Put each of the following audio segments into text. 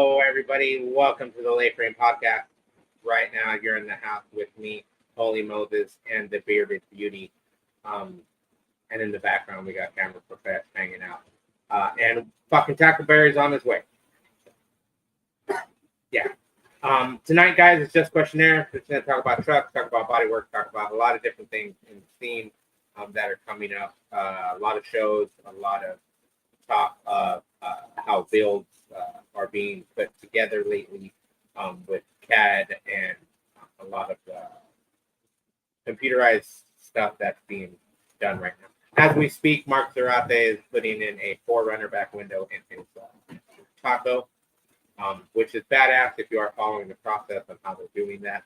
Hello, everybody. Welcome to the Late Frame Podcast. Right now, you're in the house with me, Holy Moses, and the Bearded Beauty. And in the background, we got Camera Profess hanging out. And fucking Taco Berry's on his way. Yeah. Tonight, guys, it's just questionnaire. We're going to talk about trucks, talk about bodywork, talk about a lot of different things in the scene that are coming up. A lot of shows, a lot of talk of how builds are being put together lately with CAD and a lot of computerized stuff that's being done right now. As we speak, Mark Zarate is putting in a 4Runner back window in his Taco, which is badass if you are following the process of how they're doing that.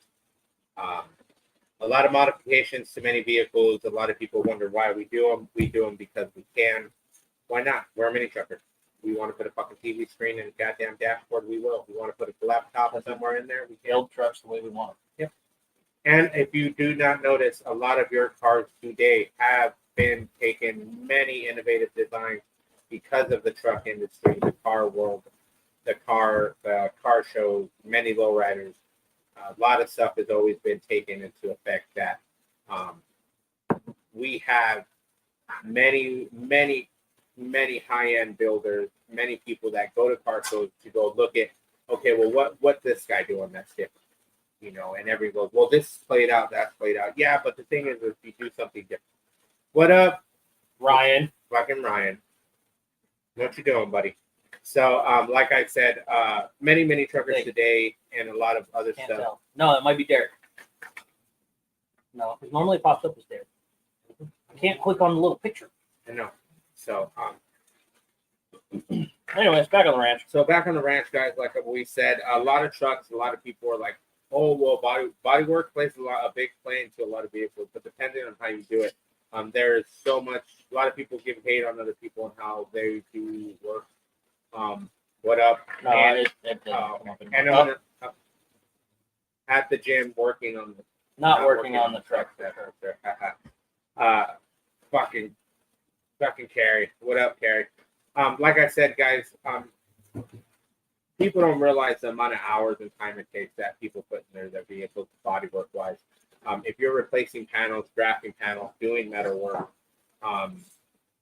A lot of modifications to many vehicles. A lot of people wonder why we do them. We do them because we can. Why not? We're a mini trucker. We want to put a fucking TV screen and a goddamn dashboard. We will. We want to put a laptop somewhere in there. We can. Build trucks the way we want them. Yep. And if you do not notice, a lot of your cars today have been taking many innovative designs because of the truck industry, the car world, the car shows, many lowriders. A lot of stuff has always been taken into effect that we have many high-end builders, many people that go to car shows to go look at, okay, well, what's this guy doing that's different? You know, and everyone goes, well, this is played out, that's played out. Yeah, but the thing is, if you do something different. What up, Ryan? Fucking Ryan. What you doing, buddy? So, like I said, many truckers today and a lot of other Can't stuff. tell. No, it might be Derek. No, because normally it pops up as Derek. I can't click on the little picture. I know. So, Anyways, back on the ranch. So back on the ranch, guys, like we said, a lot of trucks, a lot of people are like, oh, well, bodywork plays a big play into a lot of vehicles, but depending on how you do it, there's so much, a lot of people give hate on other people and how they do work. What up? No, and and I'm at the gym working on the not working on the truck. Fucking Carrie. What up, Carrie? Like I said, guys, people don't realize the amount of hours and time it takes that people put in their vehicles, bodywork wise. If you're replacing panels, drafting panels, doing metal work,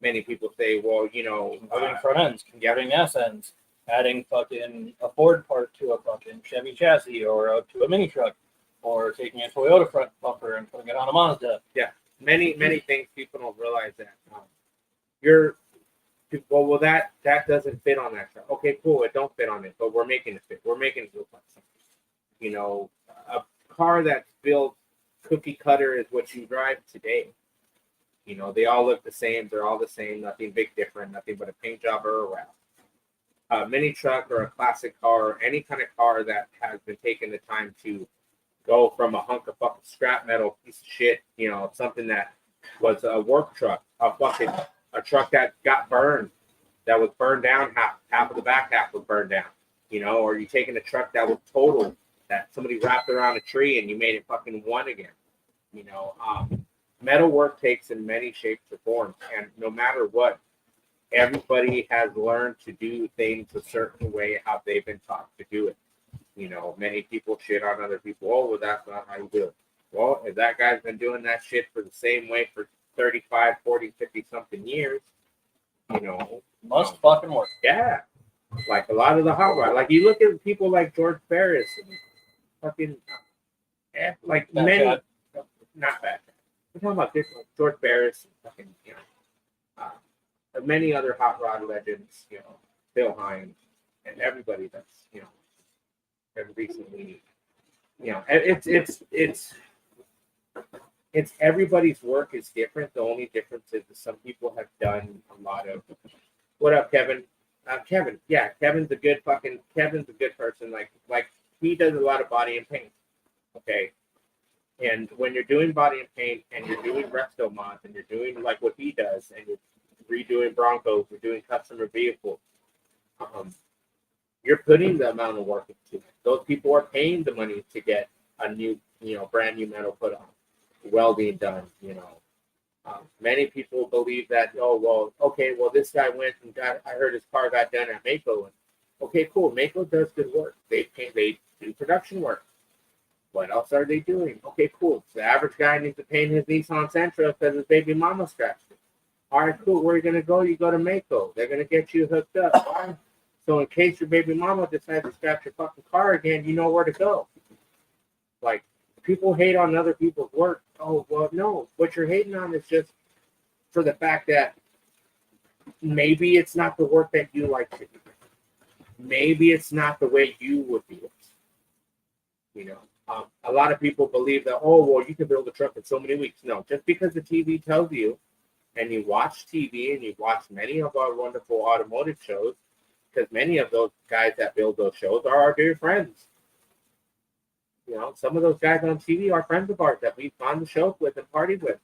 many people say, well, you know, Converting front ends, converting S ends, adding fucking a Ford part to a fucking Chevy chassis or to a mini truck, or taking a Toyota front bumper and putting it on a Mazda. Yeah, many things people don't realize that. Well, that doesn't fit on that truck. Okay, cool, it don't fit on it, but we're making it fit. We're making it look like something. You know, a car that's built cookie cutter is what you drive today. You know, they all look the same. They're all the same. Nothing big different. Nothing but a paint job or a wrap. A mini truck or a classic car or any kind of car that has been taking the time to go from a hunk of fucking scrap metal piece of shit, you know, something that was a work truck, a truck that got burned, that was burned down, half of the back half was burned down, you know, or you taking a truck that was totaled, that somebody wrapped around a tree and you made it fucking one again, you know. Metal work takes in many shapes or forms, and no matter what, everybody has learned to do things a certain way how they've been taught to do it. You know, many people shit on other people. Oh, well, that's not how you do it. Well, if that guy's been doing that shit for the same way for 35, 40, 50 something years, you know, Must fucking work. Yeah. Like a lot of the hot rod. Like you look at people like George Ferris and fucking like Bad many shot. Not bad. We're talking about this, like George Ferris and fucking, you know, many other hot rod legends, you know, Bill Hines and everybody that's, you know, have recently, you know, it's everybody's work is different. The only difference is that some people have done a lot of. What up, Kevin? Kevin, yeah, Kevin's a good person. Like he does a lot of body and paint. Okay, and when you're doing body and paint and you're doing resto mods and you're doing like what he does and you're redoing Broncos, you're doing customer vehicles, you're putting the amount of work into it. Those people are paying the money to get a new, you know, brand new metal put on, welding done, you know. Many people believe that, oh, well, okay, well, this guy went and I heard his car got done at Mako, and Okay, cool. Mako does good work. They do production work. What else are they doing? Okay, cool. So the average guy needs to paint his Nissan Sentra because his baby mama scratched it. All right, cool. Where are you gonna go? You go to Mako. They're gonna get you hooked up. So in case your baby mama decides to scratch your fucking car again, you know where to go. Like, people hate on other people's work. Oh, well, no. What you're hating on is just for the fact that maybe it's not the work that you like to do. Maybe it's not the way you would do it. You know, a lot of people believe that, oh, well, you can build a truck in so many weeks. No, just because the TV tells you, and you watch TV and you watch many of our wonderful automotive shows, because many of those guys that build those shows are our dear friends. You know, some of those guys on TV are friends of ours that we've gone to shows with and partied with.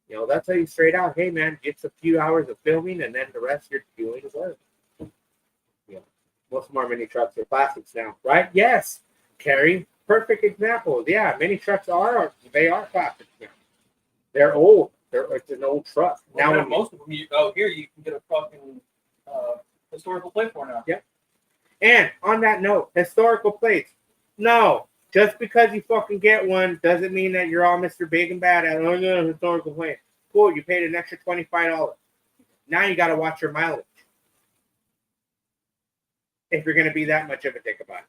You know, that's how you straight out, hey, man, it's a few hours of filming and then the rest you're doing the work. You know, most of our mini trucks are plastics now, right? Yes, Carrie, perfect example. Yeah, mini trucks are plastics now. They're old. It's an old truck. Well, now most of them, here you can get a fucking historical plate for now. Yep. And on that note, historical plates. No, just because you fucking get one doesn't mean that you're all Mr. Big and Bad at historical plate. Cool, you paid an extra $25. Now you got to watch your mileage. If you're going to be that much of a dick about it.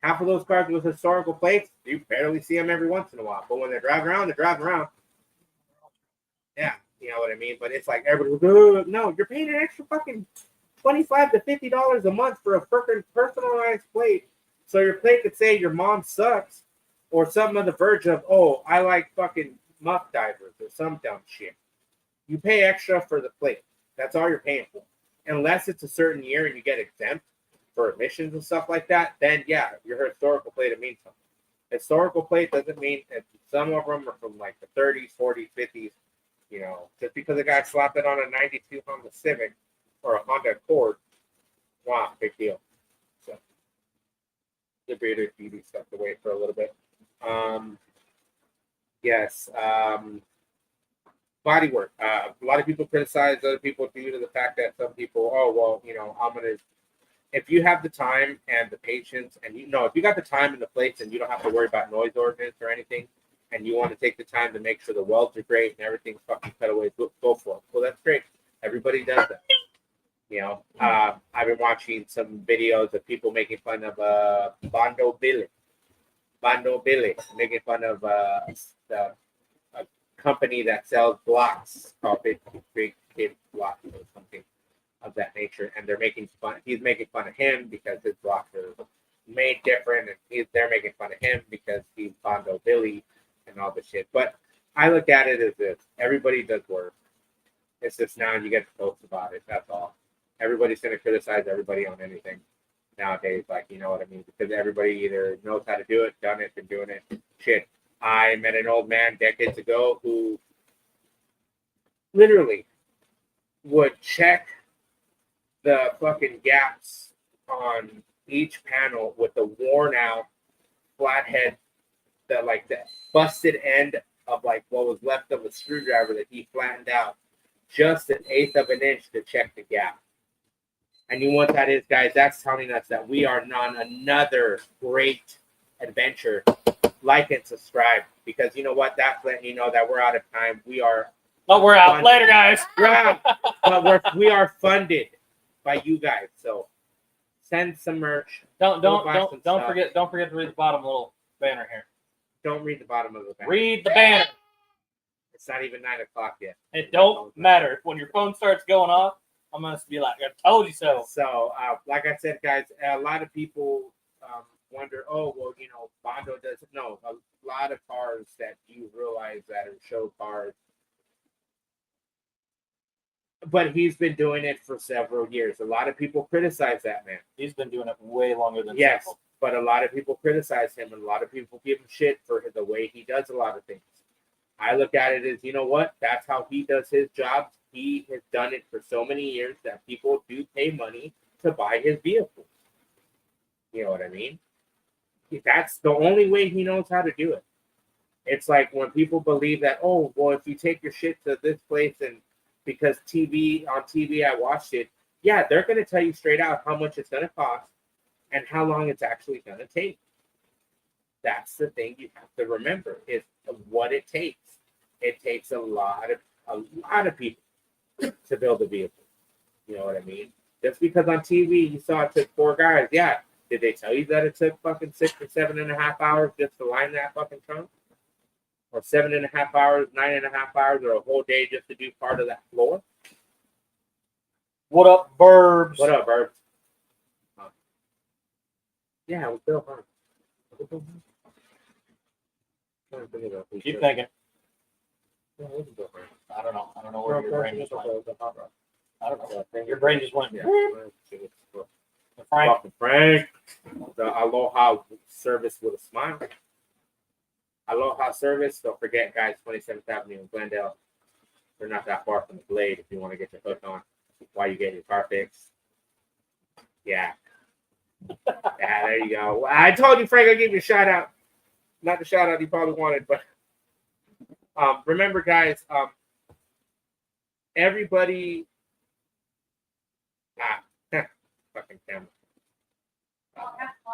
Half of those cars with historical plates, you barely see them every once in a while. But when they're driving around, they're driving around. Yeah, you know what I mean? But it's like everybody goes, no, you're paying an extra fucking $25 to $50 a month for a freaking personalized plate. So your plate could say your mom sucks or something on the verge of, oh, I like fucking muff divers or some dumb shit. You pay extra for the plate. That's all you're paying for. Unless it's a certain year and you get exempt for emissions and stuff like that, then yeah, your historical plate, it means something. Historical plate doesn't mean, some of them are from like the 30s, 40s, 50s. You know, just because a guy slapped it on a 92 Honda Civic or a Honda Accord, wow, big deal. So, the Breeder TV stuff to wait for a little bit. Yes. Bodywork. A lot of people criticize other people due to the fact that some people, oh, well, you know, if you have the time and the patience and if you got the time and the place and you don't have to worry about noise ordinance or anything, and you want to take the time to make sure the welds are great and everything's fucking cut away, go for it. Well, that's great. Everybody does that. You know, I've been watching some videos of people making fun of Bondo Billy, making fun of a company that sells blocks called Big Kid Blocks or something of that nature, and they're making fun. He's making fun of him because his blocks are made different, and they're making fun of him because he's Bondo Billy and all the shit. But I look at it as this: everybody does work. It's just now you get to post about it. That's all. Everybody's going to criticize everybody on anything nowadays. Like, you know what I mean? Because everybody either knows how to do it, done it, been doing it. Shit. I met an old man decades ago who literally would check the fucking gaps on each panel with the worn out flathead, the busted end of like what was left of a screwdriver that he flattened out just 1/8 of an inch to check the gap. And you know what that is, guys? That's telling us that we are on another great adventure. Like and subscribe, because you know what? That's letting you know that we're out of time. We are. But we're out later, guys. We're out, but we are funded by you guys. So send some merch. Don't forget to read the bottom little banner here. Don't read the bottom of the banner. Read the banner. It's not even 9 o'clock yet. It don't matter. When your phone starts going off, I'm gonna be like, I told you so. So, like I said, guys, a lot of people wonder, oh, well, you know, Bondo doesn't know. A lot of cars that you realize that are show cars. But he's been doing it for several years. A lot of people criticize that man. He's been doing it way longer than yes, several. But a lot of people criticize him, and a lot of people give him shit for the way he does a lot of things. I look at it as, you know what? That's how he does his job. He has done it for so many years that people do pay money to buy his vehicles. You know what I mean? That's the only way he knows how to do it. It's like when people believe that, oh, well, if you take your shit to this place and because on TV I watched it, yeah, they're going to tell you straight out how much it's going to cost and how long it's actually going to take. That's the thing you have to remember is what it takes. It takes a lot of people to build a vehicle. You know what I mean? Just because on TV you saw it took 4 guys, yeah. Did they tell you that it took fucking 6 or 7.5 hours just to line that fucking trunk? Or 7.5 hours, 9.5 hours, or a whole day just to do part of that floor? What up, Burbs? What up, Bert? Yeah, it was Bill Hunt. Keep thinking. Yeah, it was Bill Hunt. I don't know. I don't know where your brain just went. I don't know. Yeah, Your brain just went. yeah. Frank. Fucking Frank. The Aloha service with a smile. Aloha service. Don't forget, guys, 27th Avenue in Glendale. They're not that far from the Blade if you want to get your hook on while you get your car fixed. Yeah. Yeah, there you go. I told you, Frank, I'll give you a shout out. Not the shout out you probably wanted, but remember, guys, everybody. Fucking camera.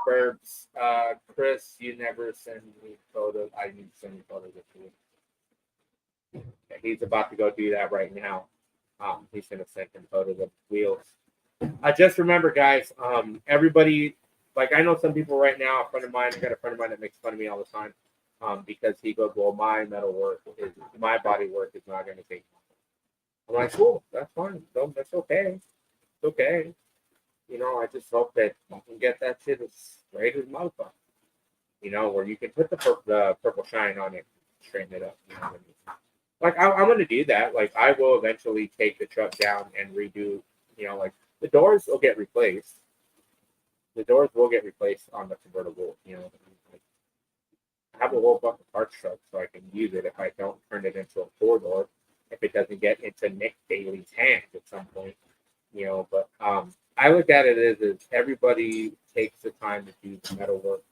Burbs. Chris, you never send me photos. I need to send you photos of you. Yeah, he's about to go do that right now. He's gonna send him photos of wheels. Just remember, guys, everybody, like I know some people right now, a friend of mine, I got a friend of mine that makes fun of me all the time because he goes, well, my metal work, my body work is not going to take long. I'm like, cool, that's fine. No, that's okay. It's okay. You know, I just hope that you can get that shit as straight as motherfucker. You know, where you can put the purple shine on it, straighten it up. You know what I mean? Like, I'm going to do that. Like, I will eventually take the truck down and redo, you know, like, the doors will get replaced. The doors will get replaced on the convertible. You know, like, I have a whole bunch of parts truck, so I can use it if I don't turn it into a 4-door. If it doesn't get into Nick Daly's hands at some point, you know. But I look at it as everybody takes the time to do the metal work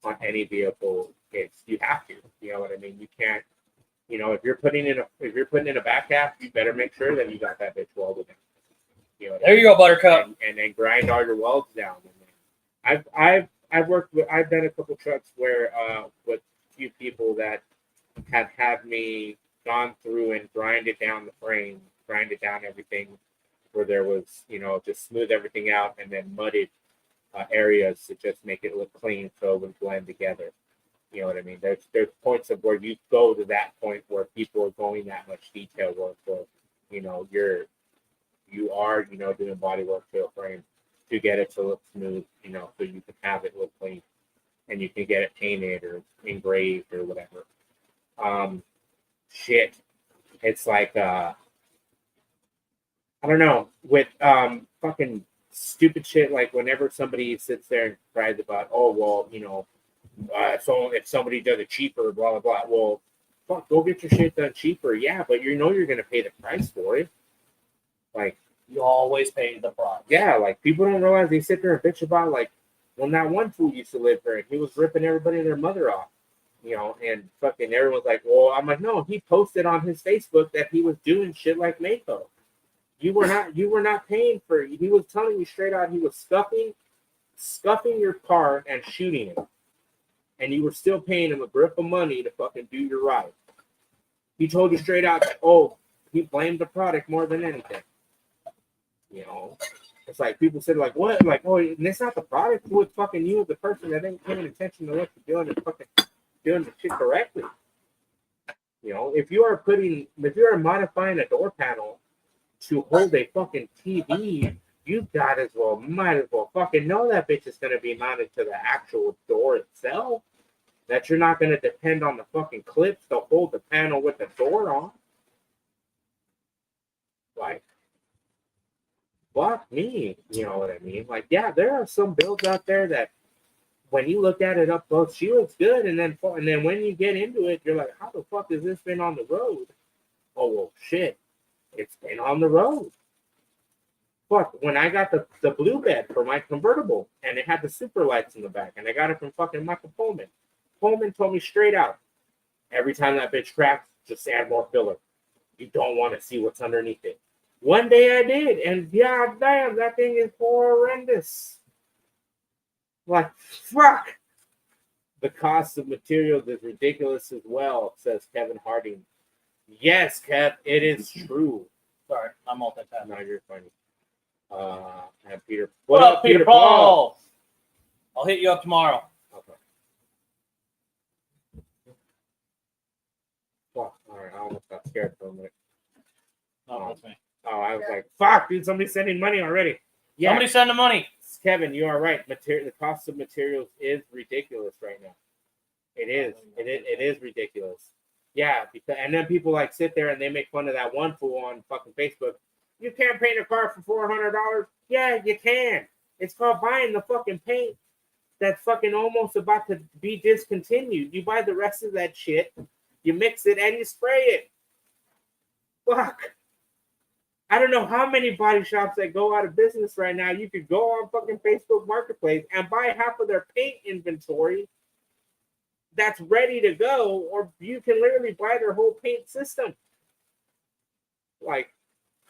on any vehicle. You have to. You know what I mean? You can't. You know, if you're putting in a back half, you better make sure that you got that bitch welded in. You know, There you go, Buttercup. And then grind all your welds down. I've done a couple trucks where with a few people that have had me gone through and grinded down the frame, grinded down everything where there was, you know, just smooth everything out and then mudded areas to just make it look clean so it would blend together. You know what I mean? There's points of where you go to that point where people are going that much detail work where, you know, you are, you know, doing body work to a frame to get it to look smooth, you know, so you can have it look clean and you can get it painted or engraved or whatever. Shit. It's like I don't know, with fucking stupid shit like whenever somebody sits there and cries about, oh well, you know, so if somebody does it cheaper, blah blah blah. Well, fuck, go get your shit done cheaper, yeah, but you know you're gonna pay the price for it. Like, You always pay the price. yeah, like people don't realize they sit there and bitch about like when that one fool used to live there and he was ripping everybody and their mother off, you know, and fucking everyone's like, well, I'm like, no, he posted on his Facebook that he was doing shit like Mako. You were not paying for it. He was telling you straight out he was scuffing your car and shooting it. And you were still paying him a grip of money to fucking do your ride. He told you straight out that, oh, he blamed the product more than anything. You know, it's like people said, like, what? Like, oh, and it's not the product. It's fucking you, the person that ain't paying attention to what you're doing and fucking doing the shit correctly. You know, if you are modifying a door panel to hold a fucking TV, you might as well fucking know that bitch is going to be mounted to the actual door itself. That you're not going to depend on the fucking clips to hold the panel with the door on. Like, fuck me. You know what I mean? Like, yeah, there are some builds out there that when you look at it up close, she looks good. And then when you get into it, you're like, how the fuck has this been on the road? Oh, well, shit. It's been on the road. Fuck, when I got the blue bed for my convertible and it had the super lights in the back and I got it from fucking Michael Pullman. Pullman told me straight out, every time that bitch cracks, just add more filler. You don't want to see what's underneath it. One day I did, and yeah, damn, that thing is horrendous. Like, fuck. The cost of materials is ridiculous as well, says Kevin Harding. Yes, Kev, it is true. Sorry, I'm multitasking. No, you're funny. And Peter. What up, Peter Paul? I'll hit you up tomorrow. Okay. Well, all right, I almost got scared for a minute. No, that's me. Oh, I was like, fuck, dude, somebody's sending money already. Yeah, Somebody send the money. Kevin, you are right. The cost of materials is ridiculous right now. It is. It is ridiculous. Yeah, because and then people like sit there and they make fun of that one fool on fucking Facebook. You can't paint a car for $400. Yeah, you can. It's called buying the fucking paint that's fucking almost about to be discontinued. You buy the rest of that shit, you mix it, and you spray it. Fuck. I don't know how many body shops that go out of business right now. You could go on fucking Facebook Marketplace and buy half of their paint inventory that's ready to go, or you can literally buy their whole paint system. Like,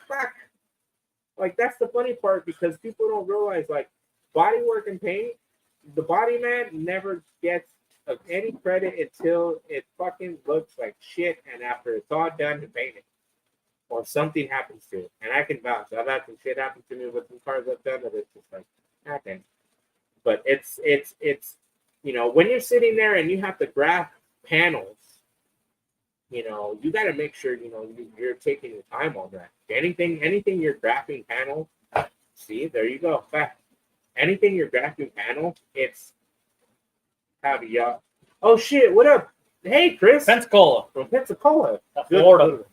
fuck. Like, that's the funny part because people don't realize, like, bodywork and paint, the body man never gets any credit until it fucking looks like shit and after it's all done and painted. Or something happens to it. And I can vouch. I've had some shit happen to me with some cars I've done that it's just like, happened. But it's you know, when you're sitting there and you have to graph panels, you know, you got to make sure, you know, you're taking your time on that. Anything you're graphing panels, see, there you go. Fact. Anything you're graphing panel, it's howdy, y'all. Oh, shit, what up? Hey, Chris. Pensacola. From Pensacola. Florida. Good.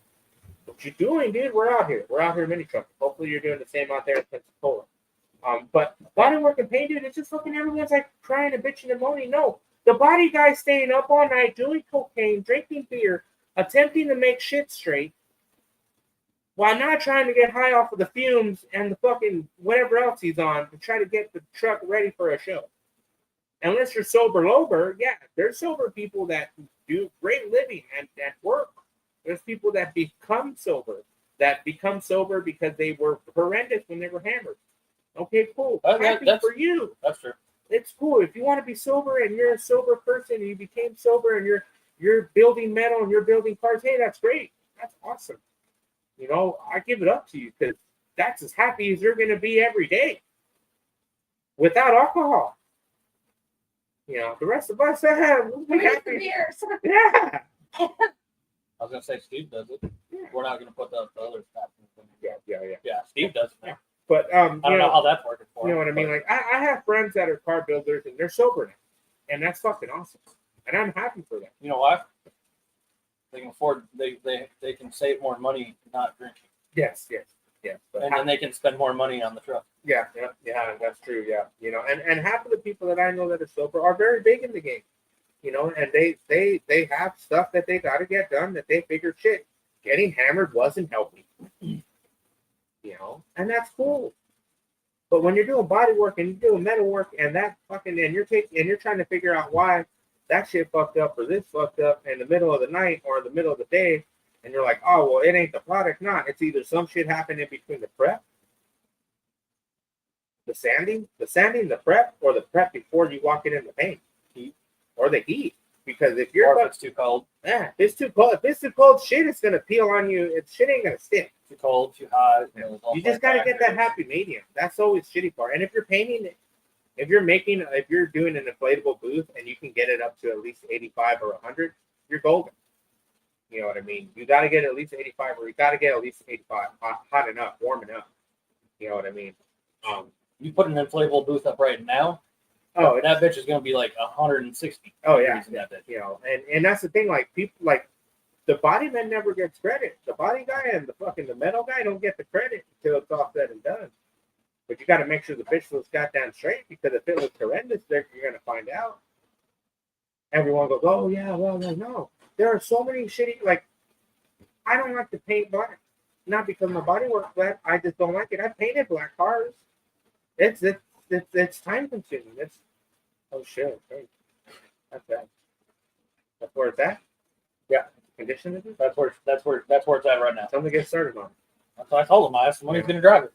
What you doing, dude? We're out here. We're out here mini trucking. Hopefully you're doing the same out there in Pensacola. But bodywork and paint, dude, it's just fucking everyone's like crying and bitching and moaning. No, the body guy's staying up all night doing cocaine, drinking beer, attempting to make shit straight, while not trying to get high off of the fumes and the fucking whatever else he's on to try to get the truck ready for a show. Unless you're sober, yeah, there's sober people that do great living and work. There's people that become sober because they were horrendous when they were hammered. Okay, cool. Happy for you. That's true. It's cool. If you want to be sober and you're a sober person and you became sober and you're building metal and you're building cars, hey, that's great. That's awesome. You know, I give it up to you because that's as happy as you're going to be every day without alcohol. You know, the rest of us we'll be happy. Yeah. I was gonna say Steve does it. Yeah. We're not gonna put the other stuff. Yeah. Steve does it now. But I don't know how that's working for you know what I mean? Like I have friends that are car builders and they're sober now, and that's fucking awesome. And I'm happy for them. You know why? They can afford. They can save more money not drinking. Yes. But and then they can spend more money on the truck. Yeah, that's true. Yeah, you know, and half of the people that I know that are sober are very big in the game. You know, and they have stuff that they got to get done that they figure shit. Getting hammered wasn't helping. You know, and that's cool. But when you're doing body work and you're doing metal work and that fucking and you're trying to figure out why that shit fucked up or this fucked up in the middle of the night or in the middle of the day, and you're like, oh well, it ain't the product, not. It's either some shit happened in between the prep, the sanding, the prep, or the prep before you walk it in the paint, heat, or the heat. Because if it's too cold, if it's too cold, shit is gonna peel on you. Shit ain't gonna stick. Too cold, too hot. You just gotta get that happy medium. That's always shitty part. And if you're painting it, if you're doing an inflatable booth and you can get it up to at least 85 or 100, you're golden. You know what I mean? You got to get at least 85 or you got to get at least 85, hot enough, warm enough. You know what I mean? You put an inflatable booth up right now. Oh, that bitch is gonna be like 160. Oh yeah, that you know, and that's the thing. Like people, like the body man never gets credit. The body guy and the metal guy don't get the credit until it's all said and done. But you got to make sure the bitch looks goddamn straight because if it looks horrendous, you're gonna find out. Everyone goes, oh yeah, well no. There are so many shitty like. I don't like to paint black, not because my body works black. I just don't like it. I painted black cars. It's time consuming. Oh shit. That's bad. That's where it's at? Yeah. Condition is it? That's where it's at right now. Tell me to get started on. So I told him I asked him when he's gonna drive it.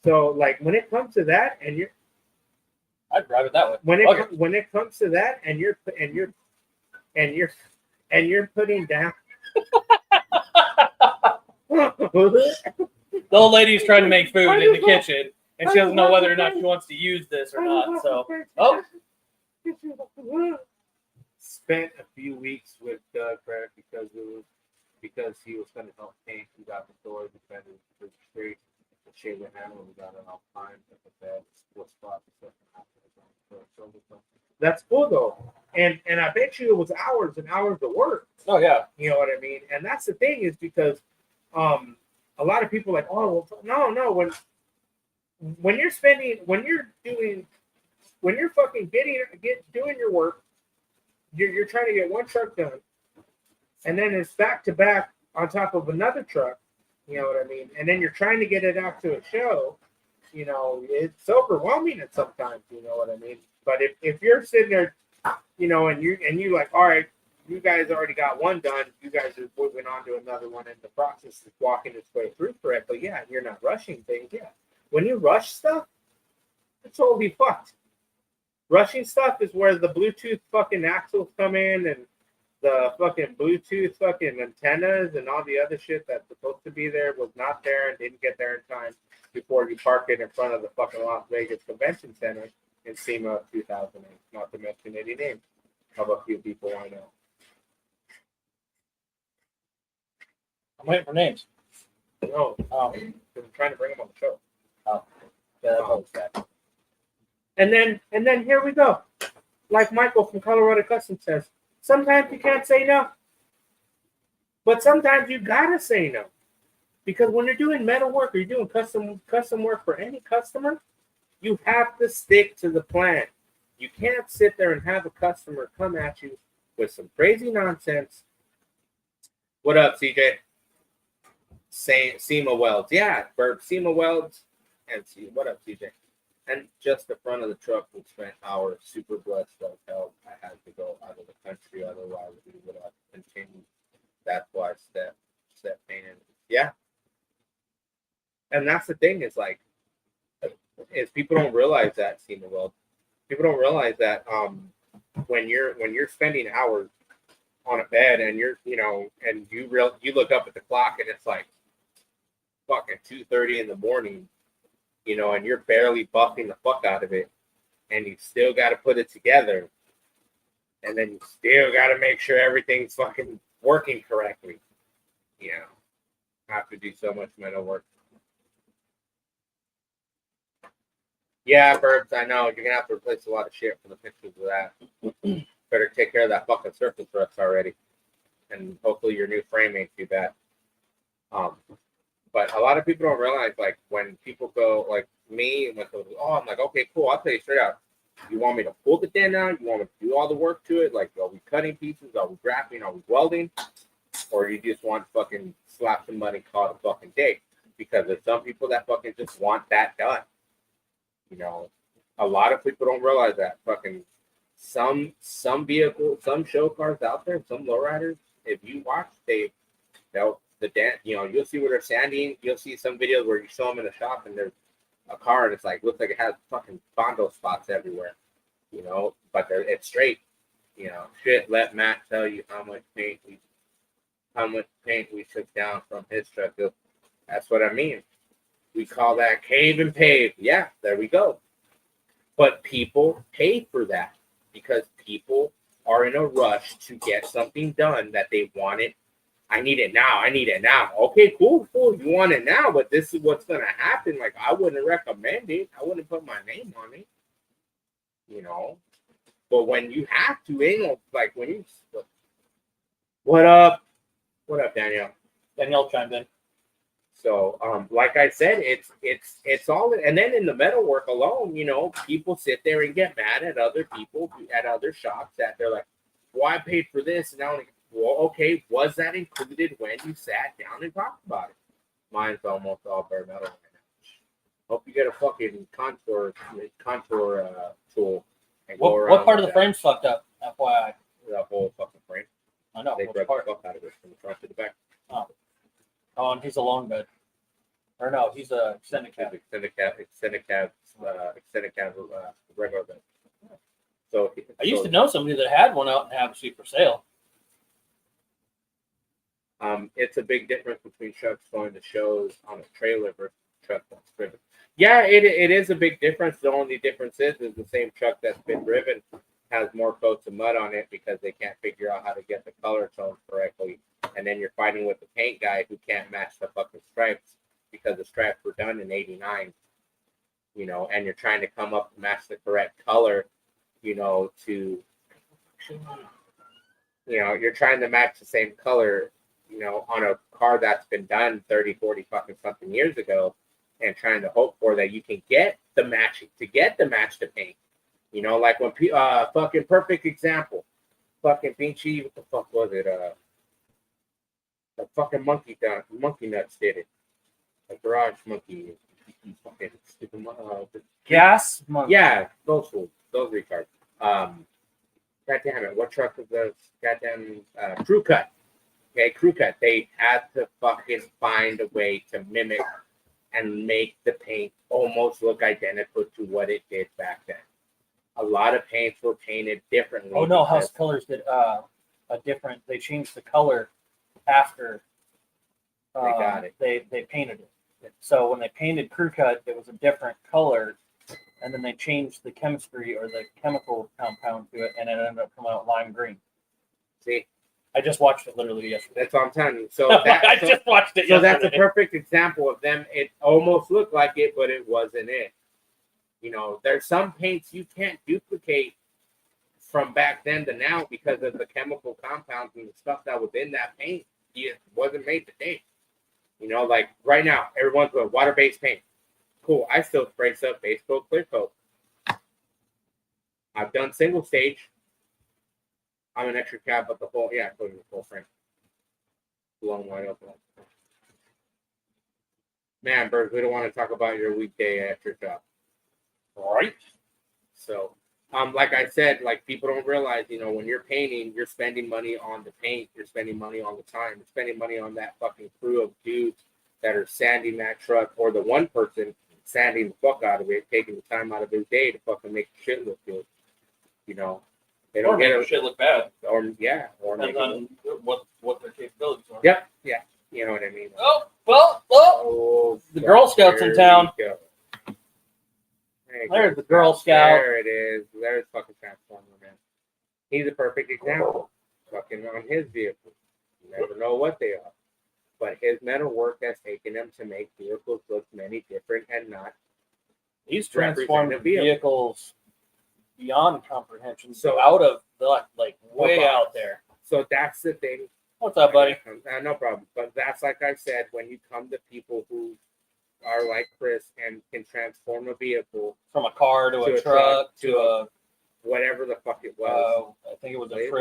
So like when it comes to that, and you're I'd drive it that way. when Okay. when it comes to that, and you're putting down. The old lady's trying to make food in the kitchen, and she doesn't know whether or not she wants to use this or not. So, Spent a few weeks with Doug Craig because he was going to help paint. We got the door, defended the street, the shade with hammer. We got it all time. The bed, split spot, stuff. That's cool though, and I bet you it was hours and hours of work. oh yeah, You know what I mean? And that's the thing is because a lot of people are like, oh well, no, when you're fucking doing your work, you're trying to get one truck done, and then it's back to back on top of another truck. You know what I mean? And then you're trying to get it out to a show. You know, it's overwhelming at sometimes. You know what I mean? But if you're sitting there, you know, and you like, all right, you guys already got one done. You guys are moving on to another one, and the process is walking its way through correctly. Yeah, and you're not rushing things. Yeah, when you rush stuff, it's totally fucked. Rushing stuff is where the Bluetooth fucking axles come in, and the fucking Bluetooth fucking antennas and all the other shit that's supposed to be there was not there and didn't get there in time before you park it in front of the fucking Las Vegas Convention Center in SEMA of 2008. Not to mention any names of a few people I know. I'm waiting for names. No, I'm trying to bring them on the show. Yeah, that was bad. And then here we go. Like Michael from Colorado Custom says, sometimes you can't say no. But sometimes you gotta say no. Because when you're doing metal work or you're doing custom work for any customer, you have to stick to the plan. You can't sit there and have a customer come at you with some crazy nonsense. What up, CJ? SEMA welds. Yeah, Burp, SEMA welds. And see, what up, CJ? And just the front of the truck would spend hours super blessed as hell. I had to go out of the country, otherwise we would have continued. That's why step painting. Yeah. And that's the thing is people don't realize that, SEMA weld. People don't realize that when you're spending hours on a bed and you're and you look up at the clock and it's like fucking 2:30 in the morning. And you're barely buffing the fuck out of it, and you still got to put it together, and then you still got to make sure everything's fucking working correctly. I have to do so much metal work. Yeah, Burbs, I know. You're going to have to replace a lot of shit for the pictures of that. Better take care of that fucking surface rust already, and hopefully your new frame ain't too bad. But a lot of people don't realize, like, when people go, like me, and I'm like, okay, cool, I'll tell you straight out. You want me to pull the dent out? You want me to do all the work to it? Like, are we cutting pieces? Are we grafting? Are we welding? Or you just want to fucking slap somebody and call it a fucking day? Because there's some people that fucking just want that done. A lot of people don't realize that. Fucking some vehicles, some show cars out there, some lowriders, if you watch, they'll the dent, you'll see where they're sanding. You'll see some videos where you show them in the shop and there's a car and it's like looks like it has fucking Bondo spots everywhere, but it's straight. Shit. Let Matt tell you how much paint we took down from his truck. That's what I mean. We call that cave and pave. Yeah, there we go. But people pay for that because people are in a rush to get something done that they want it. I need it now. Okay, cool. You want it now, but this is what's going to happen. Like, I wouldn't recommend it. I wouldn't put my name on it. But when you have to, like when you... What up, Danielle? Danielle chimed in. So, like I said, it's all... And then in the metalwork alone, people sit there and get mad at other people, at other shops that they're like, well, I paid for this, and I only... Well, okay, was that included when you sat down and talked about it? Mine's almost all bare metal right now. Hope you get a fucking contour tool. And go around what part of the that. frame's fucked up? FYI. The whole fucking frame. I know. They Which broke part? the fuck out of it from the front to the back. Oh, and he's a long bed. Or no, he's a extended cab. extended cab, regular bed. So I used to know somebody that had one out in Havasu for sale. It's a big difference between trucks going to shows on a trailer versus truck that's driven. Yeah, it is a big difference. The only difference is the same truck that's been driven has more coats of mud on it because they can't figure out how to get the color tone correctly. And then you're fighting with the paint guy who can't match the fucking stripes because the stripes were done in '89. You know, and you're trying to come up to match the correct color, you know, you're trying to match the same color, you know, on a car that's been done 30, 40 fucking something years ago, and trying to hope for that you can get the match to paint. You know, like when fucking perfect example, fucking Pinchy, what the fuck was it? The fucking monkey nuts did it. The garage monkey, fucking stupid. Gas monkey. Yeah, those fools, those retards. God damn it, what truck was the goddamn crew cut? Okay, crew cut. They had to fucking find a way to mimic and make the paint almost look identical to what it did back then. A lot of paints were painted differently. Oh no, House Colors did a different. They changed the color after they got it. They painted it. So when they painted Crew Cut, it was a different color, and then they changed the chemistry or the chemical compound to it, and it ended up coming out lime green. See, I just watched it literally yesterday. that's what I'm telling you. So I just watched it yesterday. So that's a perfect example of them. It almost looked like it, but it wasn't it. You know, there's some paints you can't duplicate from back then to now because of the chemical compounds and the stuff that was in that paint. It wasn't made today. You know, like right now, everyone's with water-based paint. Cool. I still spray sub base coat, clear coat. I've done single stage. I'm an extra cab, but the full frame. Blown wide open. Man, Bird, we don't want to talk about your weekday at your job. Right. So, like I said, like people don't realize, you know, when you're painting, you're spending money on the paint, you're spending money on the time, you're spending money on that fucking crew of dudes that are sanding that truck, or the one person sanding the fuck out of it, taking the time out of his day to fucking make the shit look good. You know, they don't make the shit look bad. Or depends on what their capabilities are. Yep, yeah, you know what I mean. Oh, the Girl Scouts in town. There's the Girl Scout. There it is. There's fucking Transformer, man. He's a perfect example. Fucking on his vehicle. You never know what they are. But his metal work has taken him to make vehicles look many different and not. He's transformed vehicles beyond comprehension. So out of the, like, way out there. So that's the thing. What's up, buddy? No problem. But that's like I said, when you come to people who are like Chris and can transform a vehicle from a car to a truck to a whatever the fuck it was. I think it was a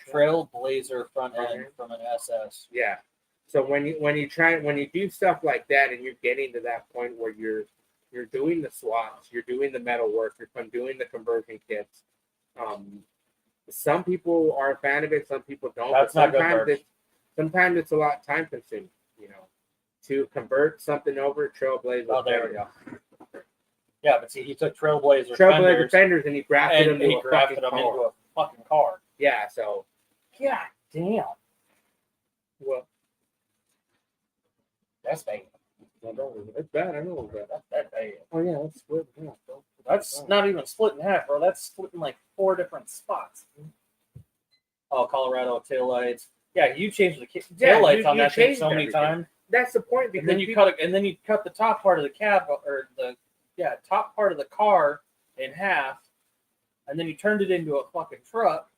Trailblazer front end from an SS. Yeah. So when you do stuff like that and you're getting to that point where you're doing the swaps, you're doing the metal work, you're doing the conversion kits. Some people are a fan of it, some people don't. That's not good. Sometimes it's a lot time consuming, you know. To convert something over Trailblazer. Oh, there we go. Yeah, but see, he took Trailblazer fenders and he grafted them into a fucking car. Yeah, so. God damn. Well, that's bad. It's bad. I know it's bad. That's bad. Oh yeah, that's split in half, bro. That's not even split in half, bro. That's split in like 4 different spots. Oh, Colorado taillights. Yeah, you changed the taillights on that thing so many times. That's the point. Because and then you cut the top part of the cab or the top part of the car in half, and then you turned it into a fucking truck,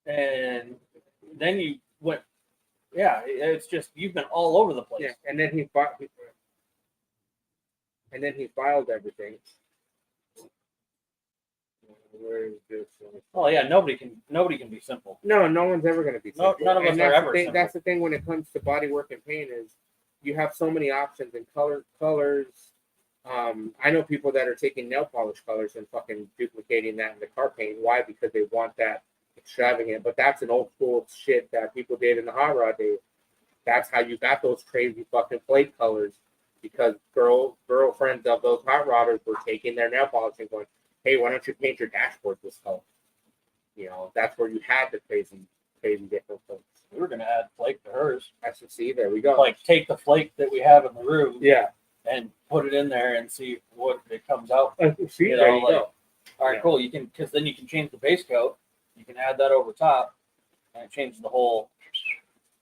and then you went. Yeah, it's just you've been all over the place. Yeah, and then he filed everything. Where is this? Oh yeah, nobody can be simple. No one's ever going to be simple. None of us are ever simple. That's the thing when it comes to bodywork and paint is you have so many options and colors. I know people that are taking nail polish colors and fucking duplicating that in the car paint. Why? Because they want that extravagant. But that's an old school shit that people did in the hot rod days. That's how you got those crazy fucking flake colors, because girlfriends of those hot rodders were taking their nail polish and going, "Hey, why don't you paint your dashboard this color?" You know, that's where you had the crazy different flakes. We were gonna add flake to hers. I should see. There we go. Like take the flake that we have in the room, yeah. and put it in there and see what it comes out. See, You there know, you like, go. all right, Yeah. cool. You can, because then you can change the base coat. You can add that over top, and it changes the whole.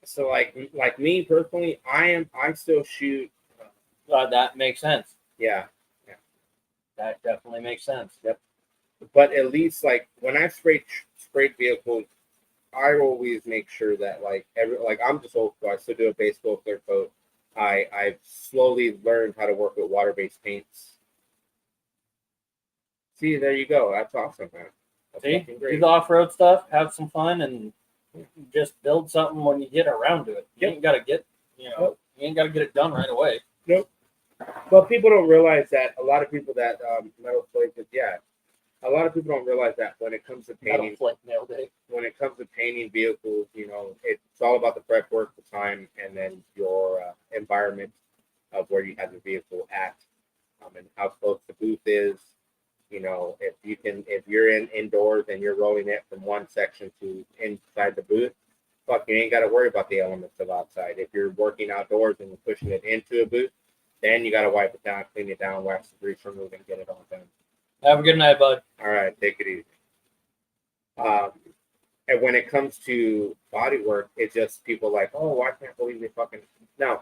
So like me personally, I still shoot. That makes sense. Yeah. That definitely makes sense. But at least like when I sprayed vehicles, I always make sure that like I'm just old school. I still do a base coat, clear coat. I've slowly learned how to work with water-based paints. See, there you go. That's awesome, man. That's See, fucking do great. the off-road stuff, have some fun, and just build something when you get around to it. You Yep. ain't gotta get, you ain't gotta get it done right away. Well, people don't realize that a lot of people that metal flake is, a lot of people don't realize that when it comes to Metal painting, flake nailed it. when it comes to painting vehicles, you know, it's all about the prep work, the time, and then your environment of where you have the vehicle at, and how close the booth is. You know, if you're indoors and you're rolling it from one section to inside the booth, fuck, you ain't got to worry about the elements of outside. If you're working outdoors and you're pushing it into a booth, then you got to wipe it down, clean it down, wax the grease remove, and get it all done. Have a good night, bud. All right, take it easy. And when it comes to body work, it's just people like, oh, I can't believe they fucking. No,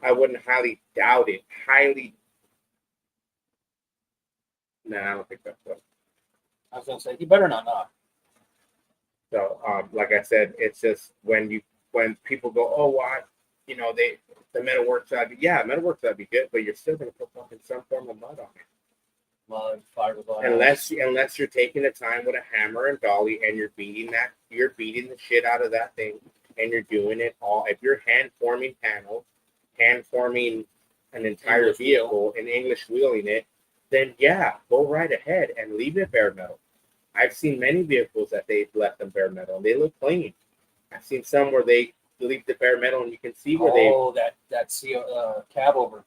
I wouldn't highly doubt it. No, I don't think that's what. I was gonna say you better not knock. So, like I said, it's just when people go, oh, why, you know, the metalwork side, metalwork side be good, but you're still gonna put fucking some form of mud on it. Mud, fiberglass. Unless you're taking the time with a hammer and dolly and you're beating the shit out of that thing, and you're doing it all. If you're hand forming panels, hand forming an entire English vehicle and English wheeling it, then go right ahead and leave it bare metal. I've seen many vehicles that they've left them bare metal and they look clean. I've seen some where they leave the bare metal and you can see where that cab over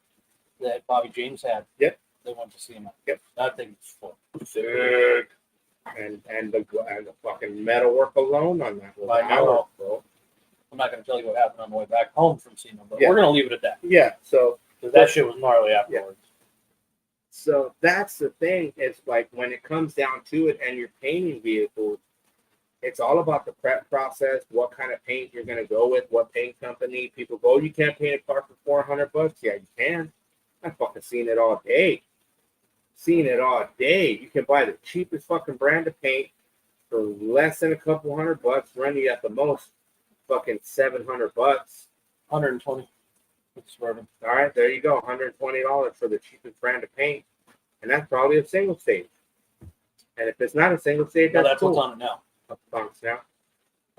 that Bobby James had. Yep. They went to see him. Yep. That thing was full. sick. And the fucking metal work alone on that was I know. hours, bro. I'm not gonna tell you what happened on the way back home from seeing him, but Yeah. we're gonna leave it at that. Yeah, so Because that shit was gnarly afterwards. So that's the thing. It's like when it comes down to it and you're painting vehicles, it's all about the prep process, what kind of paint you're going to go with, what paint company. People go, you can't paint a car for $400. Yeah, you can. I've fucking seen it all day. You can buy the cheapest fucking brand of paint for less than a couple $100, run you at the most fucking $700. 120. It's Suburban. All right, there you go, $120 for the cheapest brand of paint, and that's probably a single stage. And if it's not a single stage, No, that's that's cool. what's on it now. That's on now.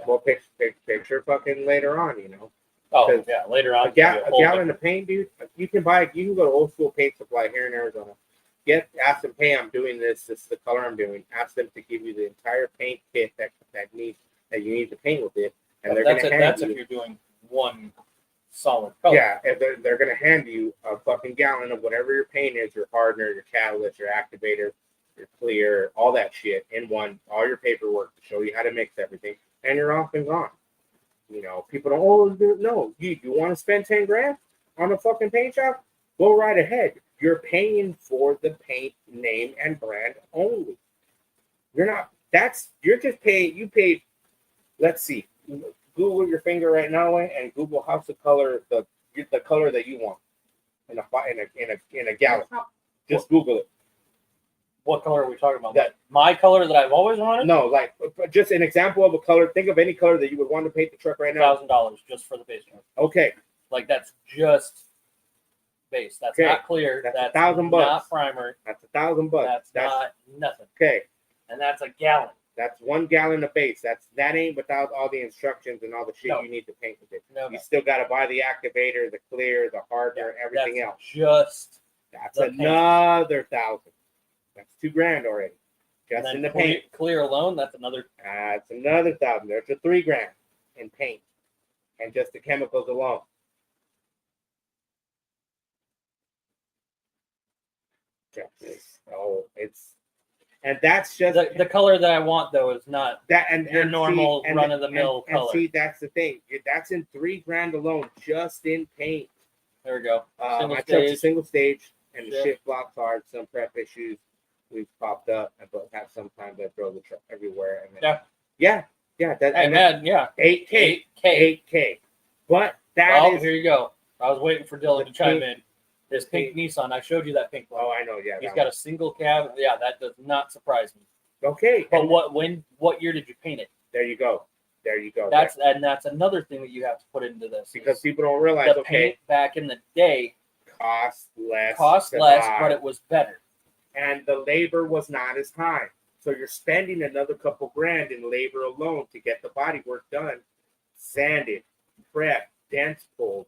Well, picture fucking later on, you know. Oh, 'Cause yeah, later on. A gallon of paint, dude. You can go to Old School Paint Supply here in Arizona. Ask them, hey, I'm doing this. This is the color I'm doing. Ask them to give you the entire paint kit that you need to paint with it, and they're going to hand that's you. if you're doing one solid color. Yeah, and they're going to hand you a fucking gallon of whatever your paint is, your hardener, your catalyst, your activator, your clear, all that shit in one, all your paperwork to show you how to mix everything, and you're off and gone. You know, people don't always do it. No, you want to spend 10 grand on a fucking paint job? Go right ahead. You're paying for the paint name and brand only. You're just paying, you paid, let's see, Google your finger right now and Google how's the color, the color that you want in a gallon. Just Google it. What color are we talking about? My color that I've always wanted? No, like just an example of a color. Think of any color that you would want to paint the truck right now. $1,000 just for the base coat. Okay. Like that's just base. That's Okay. not clear. That's That's $1,000. not primer. That's $1,000. That's not nothing. Okay. And that's a gallon. That's 1 gallon of base. That ain't without all the instructions and all the shit No. you need to paint with it. No, You still got to buy the activator, the clear, the hardener, everything that's else. Just That's the paint. another $1,000. That's $2,000 already. and Just then in the paint. clear alone. That's another. That's another $1,000. There's a $3,000 in paint. and just the chemicals alone. Oh, and that's just The color that I want though is not that and your and normal see, and- run-of-the-mill and color. see, that's the thing. That's in $3,000 alone, just in paint. There we go. Single My truck's a stage. single stage, and the Yeah. shit blocks hard. Some prep issues we've popped up, but have sometimes I throw the truck everywhere. And then, yeah. That Hey and man, yeah. 8K, 8K. 8K. But that Well, is. here you go. I was waiting for Dylan The to chime pink- in. This pink Nissan, I showed you that pink one. Oh, I know. Yeah, He's that got a single cab. Yeah, that does not surprise me. one. Okay. But and what year did you paint it? there you go. There you go. That's another thing that you have to put into this. because is people don't realize. the Okay, paint back in the day cost less. cost to less, buy. but it was better. And the labor was not as high. So you're spending another couple grand in labor alone to get the body work done. Sanded, prep, dents pulled,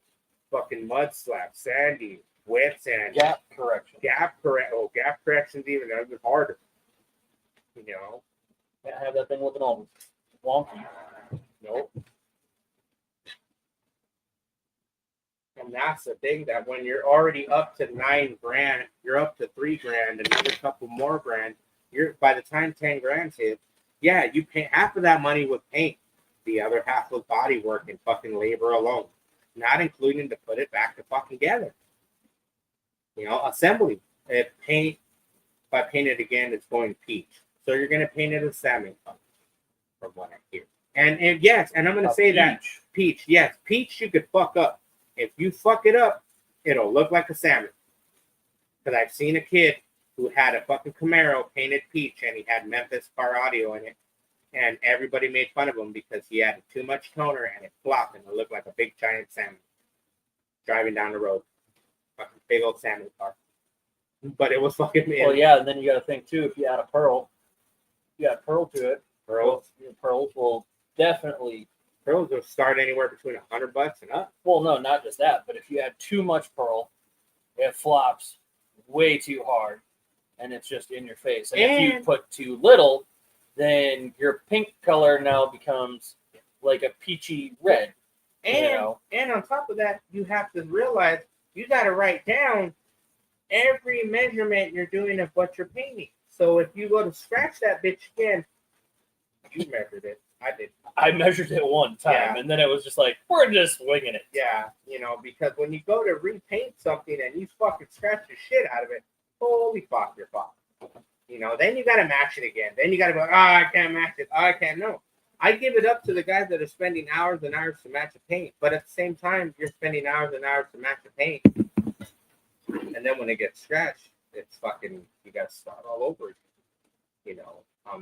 fucking mud slap, sandy, wet sand, Gap correction. gap corrections even harder. You know, Can't have that thing looking all wonky. nope. And that's the thing, that when you're already up to $9,000, you're up to $3,000, another couple more grand. You're by the time 10 grand hit, yeah, you pay half of that money with paint, the other half with body work and fucking labor alone, not including to put it back to fucking together. You know, assembly. If paint, if I paint it again, it's going peach. So you're gonna paint it a salmon color, from what I hear. And yes, and I'm gonna say that peach, yes, peach you could fuck up. If you fuck it up, it'll look like a salmon. Because I've seen a kid who had a fucking Camaro painted peach and he had Memphis car audio in it. And everybody made fun of him because he had too much toner and it flopped and it looked like a big giant salmon driving down the road. Fucking big old salmon car. But it was fucking Well, yeah, and then you got to think too. If you add a pearl, you add pearl to it. pearls. Pearls will definitely. Pearls will start anywhere between $100 and up. Well, no, not just that, but if you add too much pearl, it flops way too hard, and it's just in your face. And if you put too little, then your pink color now becomes like a peachy red. And on top of that, you have to realize you got to write down every measurement you're doing of what you're painting. So if you go to scratch that bitch again, you measured it. I did. I measured it one time, Yeah. and then it was just like, we're just winging it. Yeah, because when you go to repaint something and you fucking scratch the shit out of it, holy fuck, you're fucked. Then you got to match it again. Then you got to go, I can't match it. I can't. No. I give it up to the guys that are spending hours and hours to match a paint. But at the same time, you're spending hours and hours to match a paint. And then when it gets scratched, it's fucking, you got to start all over again.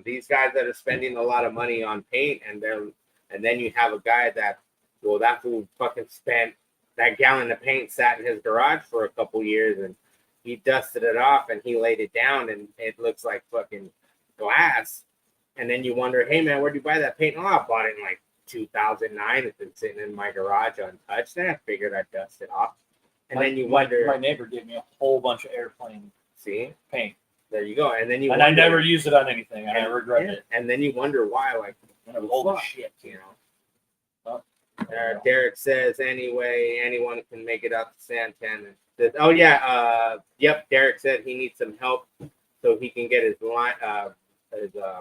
These guys that are spending a lot of money on paint and then you have a guy that fool fucking spent that gallon of paint sat in his garage for a couple years and he dusted it off and he laid it down and it looks like fucking glass. And then you wonder, hey man, where'd you buy that paint? Oh, I bought it in like 2009. It's been sitting in my garage untouched. And I figured I'd dust it off. And then you wonder. My neighbor gave me a whole bunch of airplane paint. There you go. And then and I never used it on anything. And I regret it. And then you wonder why, like, holy shit, Derek says, anyway, anyone can make it up to Santan. Oh yeah, yep. Derek said he needs some help so he can get his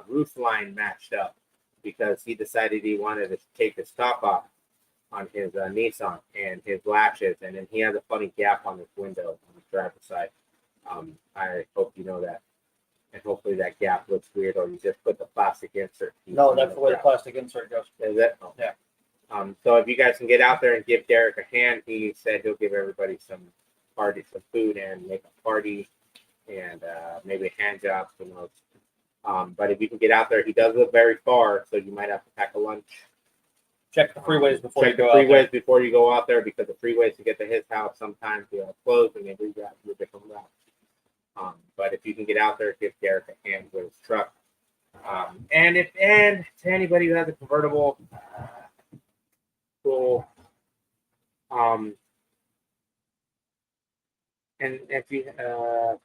roof line matched up because he decided he wanted to take the top off on his Nissan and his latches, and then he has a funny gap on his window on the driver's side. I hope you know that, and hopefully that gap looks weird, or you just put the plastic insert. No, that's the way the plastic insert goes. Is it? Oh. Yeah. So if you guys can get out there and give Derek a hand, he said he'll give everybody some food, and make a party, and maybe a hand job, who knows. But if you can get out there, he does live very far, so you might have to pack a lunch. Check the freeways before you go out there. Before you go out there, because the freeways to get to his house sometimes they are closed and they reroute to a different route. But if you can get out there, give Derek a hand with his truck. And to anybody who has a convertible, cool. And if you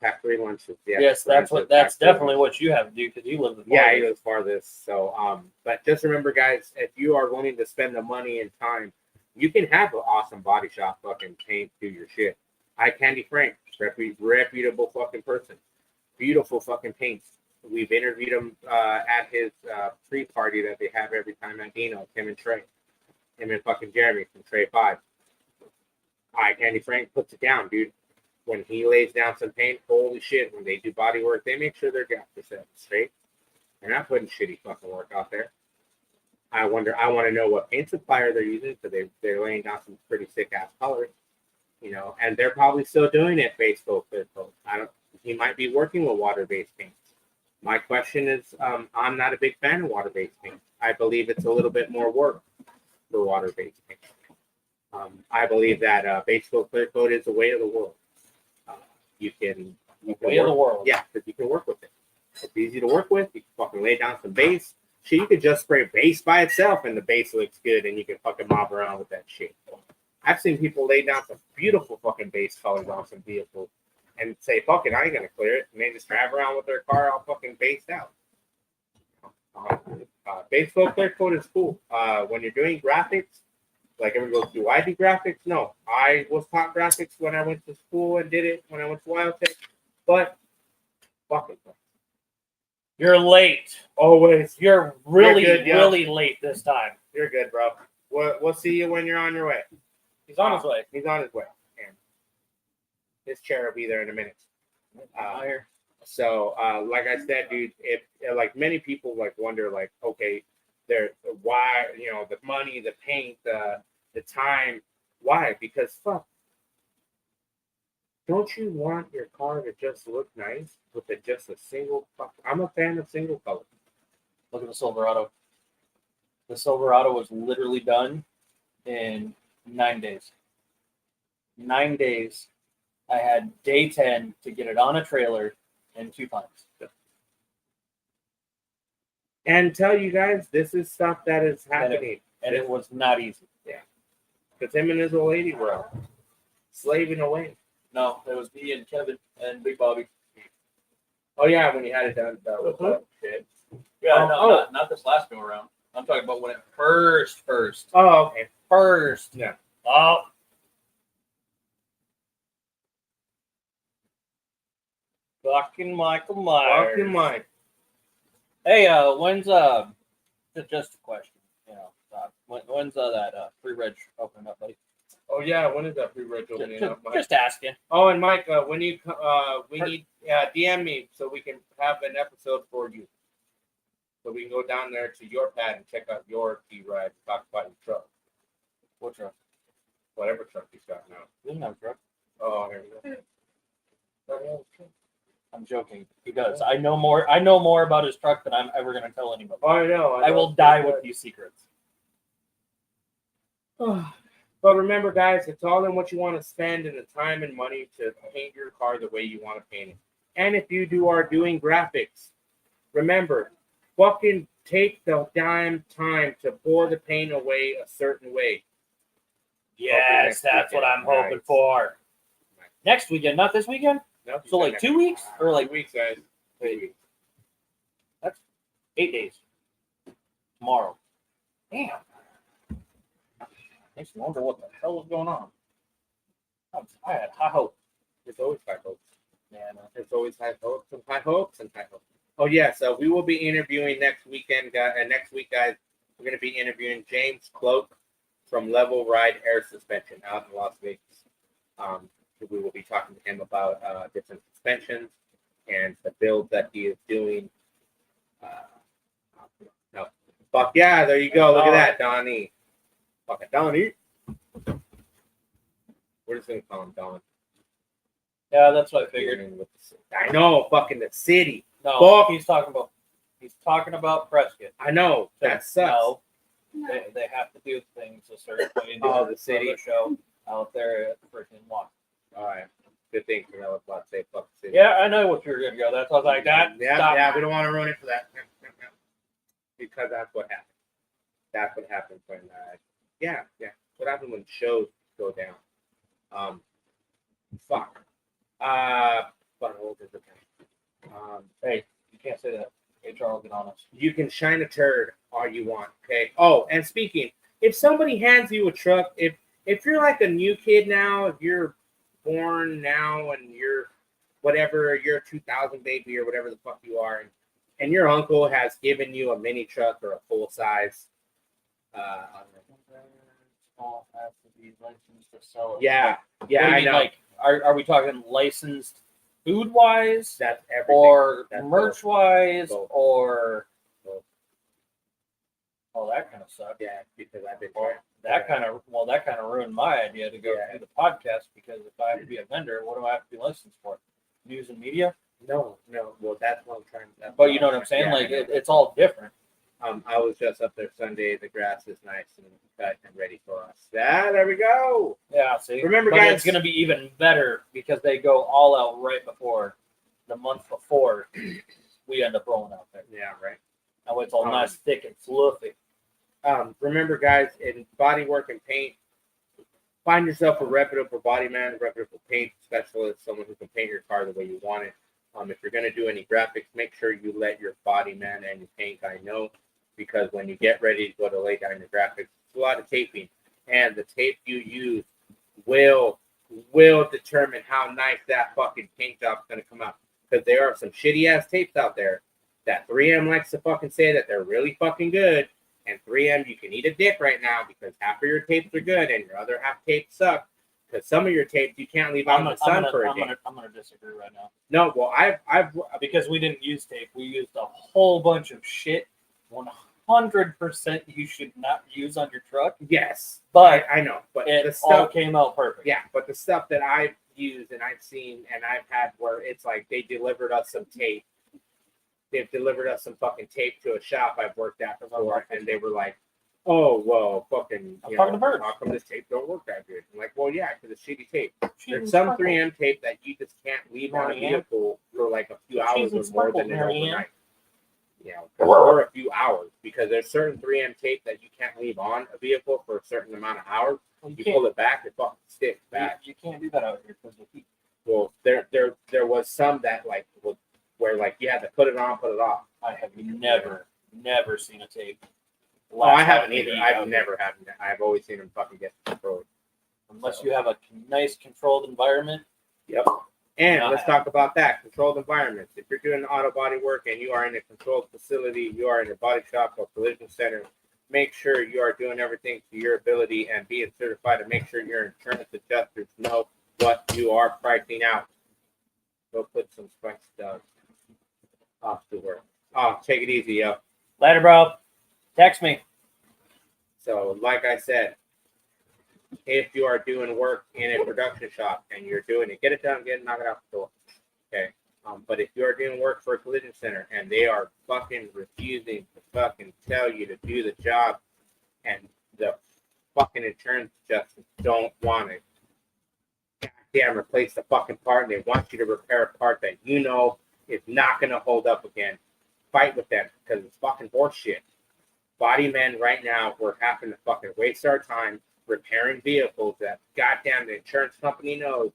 pack 3 lunches, yes, that's definitely what you have to do because you live the farthest. Yeah, he lives farthest. So, but just remember, guys, if you are willing to spend the money and time, You can have an awesome body shop fucking paint do your shit. Eye Candy Frank, reputable fucking person. Beautiful fucking paints. We've interviewed him at his pre-party that they have every time at Dino. Him and Trey. Him and fucking Jeremy from Trey 5. Eye Candy Frank puts it down, dude. When he lays down some paint, holy shit, when they do body work, they make sure their gaps are set straight. They're not putting shitty fucking work out there. I want to know what paint supplier they're using, because they're laying down some pretty sick ass colors, you know, and they're probably still doing it base coat, clear coat. He might be working with water-based paints. My question is, I'm not a big fan of water-based paint. I believe it's a little bit more work for water-based paint. I believe that base coat, clear coat is the way of the world. You can Way of the world. Yeah, because you can work with it. It's easy to work with. You can fucking lay down some base. Shit, you could just spray base by itself, and the base looks good, and you can fucking mob around with that shit. I've seen people lay down some beautiful fucking base colors on some vehicles and say, fuck it, I ain't gonna clear it. And they just drive around with their car all fucking based out. Base coat, clear coat is cool. When you're doing graphics, like everyone goes, do I do graphics? No. I was taught graphics when I went to school and did it when I went to WildTech. But fuck it. You're late. Always. You're really, You're good, yeah. really late this time. You're good, bro. We'll see you when you're on your way. He's on his way. He's on his way. And his chair will be there in a minute. Here. So, like I said, dude, if like many people like wonder, like, okay, why, you know, the money, the paint, the time, why? Because fuck, don't you want your car to just look nice with just a single? I'm a fan of single color. Look at the Silverado. The Silverado was literally done in 9 days. 9 days. I had day 10 to get it on a trailer and 2 times. And tell you guys, this is stuff that is happening. And it was not easy. Yeah. Because him and his old lady were out slaving away. No, it was me and Kevin and Big Bobby. Oh, yeah, when you had it done with that shit. Yeah, no, not this last go around. I'm talking about when it first. Oh, okay. First. Yeah. Oh. Fucking Michael Myers. Fucking Mike. Hey, when's just a question, you know, when's that free reg opening up, buddy? Oh yeah, when is that pre-reg opening up, Mike? Just asking. Oh, and Mike, when you we need DM me so we can have an episode for you, so we can go down there to your pad and check out your key ride, talk about your truck. What truck? Whatever truck you got now. He doesn't have a truck. Oh, here we go. I'm joking. He does. I know more about his truck than I'm ever going to tell anybody. Oh, I know. I will die with these secrets. But remember, guys, it's all in what you want to spend and the time and money to paint your car the way you want to paint it. And if you are doing graphics, remember, fucking take the damn time to pour the paint away a certain way. Yes, that's what I'm hoping for. Next weekend, not this weekend? No, So like 2 weeks? Or like 2 weeks, guys. 2 weeks. That's 8 days. Tomorrow. Damn. Makes me wonder what the hell is going on. I had high hopes. It's always high hopes. Yeah, no. It's always high hopes and high hopes and high hopes. Oh yeah, so we will be interviewing next weekend, next week, guys. We're going to be interviewing James Cloak from Level Ride Air Suspension out in Las Vegas. We will be talking to him about different suspensions and the build that he is doing. No, fuck yeah, there you go. Look at that, Donnie. Fucking Donnie. We're just gonna call him Don. Yeah, that's what I figured. I know, fucking the city. No, Fuck. he's talking about Prescott. I know that sucks. No, they have to do things a certain way to Oh, the city. show out there at the freaking walk. All right, good thing for that. Let's say fuck the city. Yeah, I know what you're gonna go. That's what I was like that. Yeah, Stop. yeah, we don't want to ruin it for that. Because that's what happens. That's what happens when, yeah. What happens when shows go down? Fuck. But what was it? Hey, you can't say that. HR will get on us. You can shine a turd all you want, okay? Oh, and speaking, if somebody hands you a truck, if you're like a new kid now, if you're born now and you're whatever, you're a 2000 baby or whatever the fuck you are, and your uncle has given you a mini truck or a full size, All have to be licensed to sell it. yeah, What do you I mean, know. like, are we talking licensed food wise, That's everything. or That's merch wise, Both. or Both. oh, that kind of sucks. Yeah, because I've been Well, trying. that kind of ruined my idea to go Yeah. do the podcast, because if I have to be a vendor, what do I have to be licensed for? News and media. No. Well, that's what I'm trying. But you know what I'm saying? Yeah, Like I know. it's all different. I was just up there Sunday. The grass is nice and cut and ready for us. Yeah, there we go. Yeah. See, Remember, but guys- it's gonna be even better because they go all out right before the month before we end up rolling out there. Yeah, right. Now it's all nice, thick, and fluffy. Remember, guys, in body work and paint, find yourself a reputable body man, a reputable paint specialist, someone who can paint your car the way you want it. If you're going to do any graphics, make sure you let your body man and your paint guy know, because when you get ready to go to lay down your graphics, it's a lot of taping, and the tape you use will determine how nice that fucking paint job's going to come out. Because there are some shitty ass tapes out there that 3M likes to fucking say that they're really fucking good. And 3M, you can eat a dick right now, because half of your tapes are good and your other half tapes suck. Because some of your tapes you can't leave out in the sun for a day. I'm gonna disagree right now, No, well, I've because we didn't use tape. We used a whole bunch of shit. 100% you should not use on your truck, yes, but I know, but it the all stuff, came out perfect. yeah, but the stuff that I've used and I've seen and I've had where it's like they delivered us some tape. They've delivered us some fucking tape to a shop I've worked at before, and they were like, "Oh, well, fucking, I'm talking to birds. how come this tape don't work that good?" I'm like, "Well, yeah, because it's shitty tape. Cheese and There's some sprinkles. 3M tape that you just can't leave on a Marianne. vehicle for like a few Cheese hours and or more than sprinkles, an Marianne. overnight. Yeah, or a few hours, because there's certain 3M tape that you can't leave on a vehicle for a certain amount of hours. Well, You pull it back, it fucking sticks back. You can't do that out here because of heat. Well, there was some that like where like you had to put it on, put it off. I have never seen a tape. Oh, I last haven't out either. heat I've out never had. I've always seen them fucking get controlled. here. Unless you have a nice controlled environment. Yep. And Not let's talk about that. Controlled environments. If you're doing auto body work and you are in a controlled facility, you are in a body shop or collision center, make sure you are doing everything to your ability and being certified, to make sure your insurance adjusters know what you are pricing out. Go put some spice off to work. Oh, take it easy, yo. Later, bro. Text me. So, like I said, if you are doing work in a production shop and you're doing it, get it done, knock it out the door. Okay. But if you are doing work for a collision center and they are fucking refusing to fucking tell you to do the job, and the fucking insurance adjusters don't want to goddamn replace the fucking part, and they want you to repair a part that you know is not going to hold up again, fight with them, because it's fucking horseshit. Body men right now, we're having to fucking waste our time repairing vehicles that goddamn the insurance company knows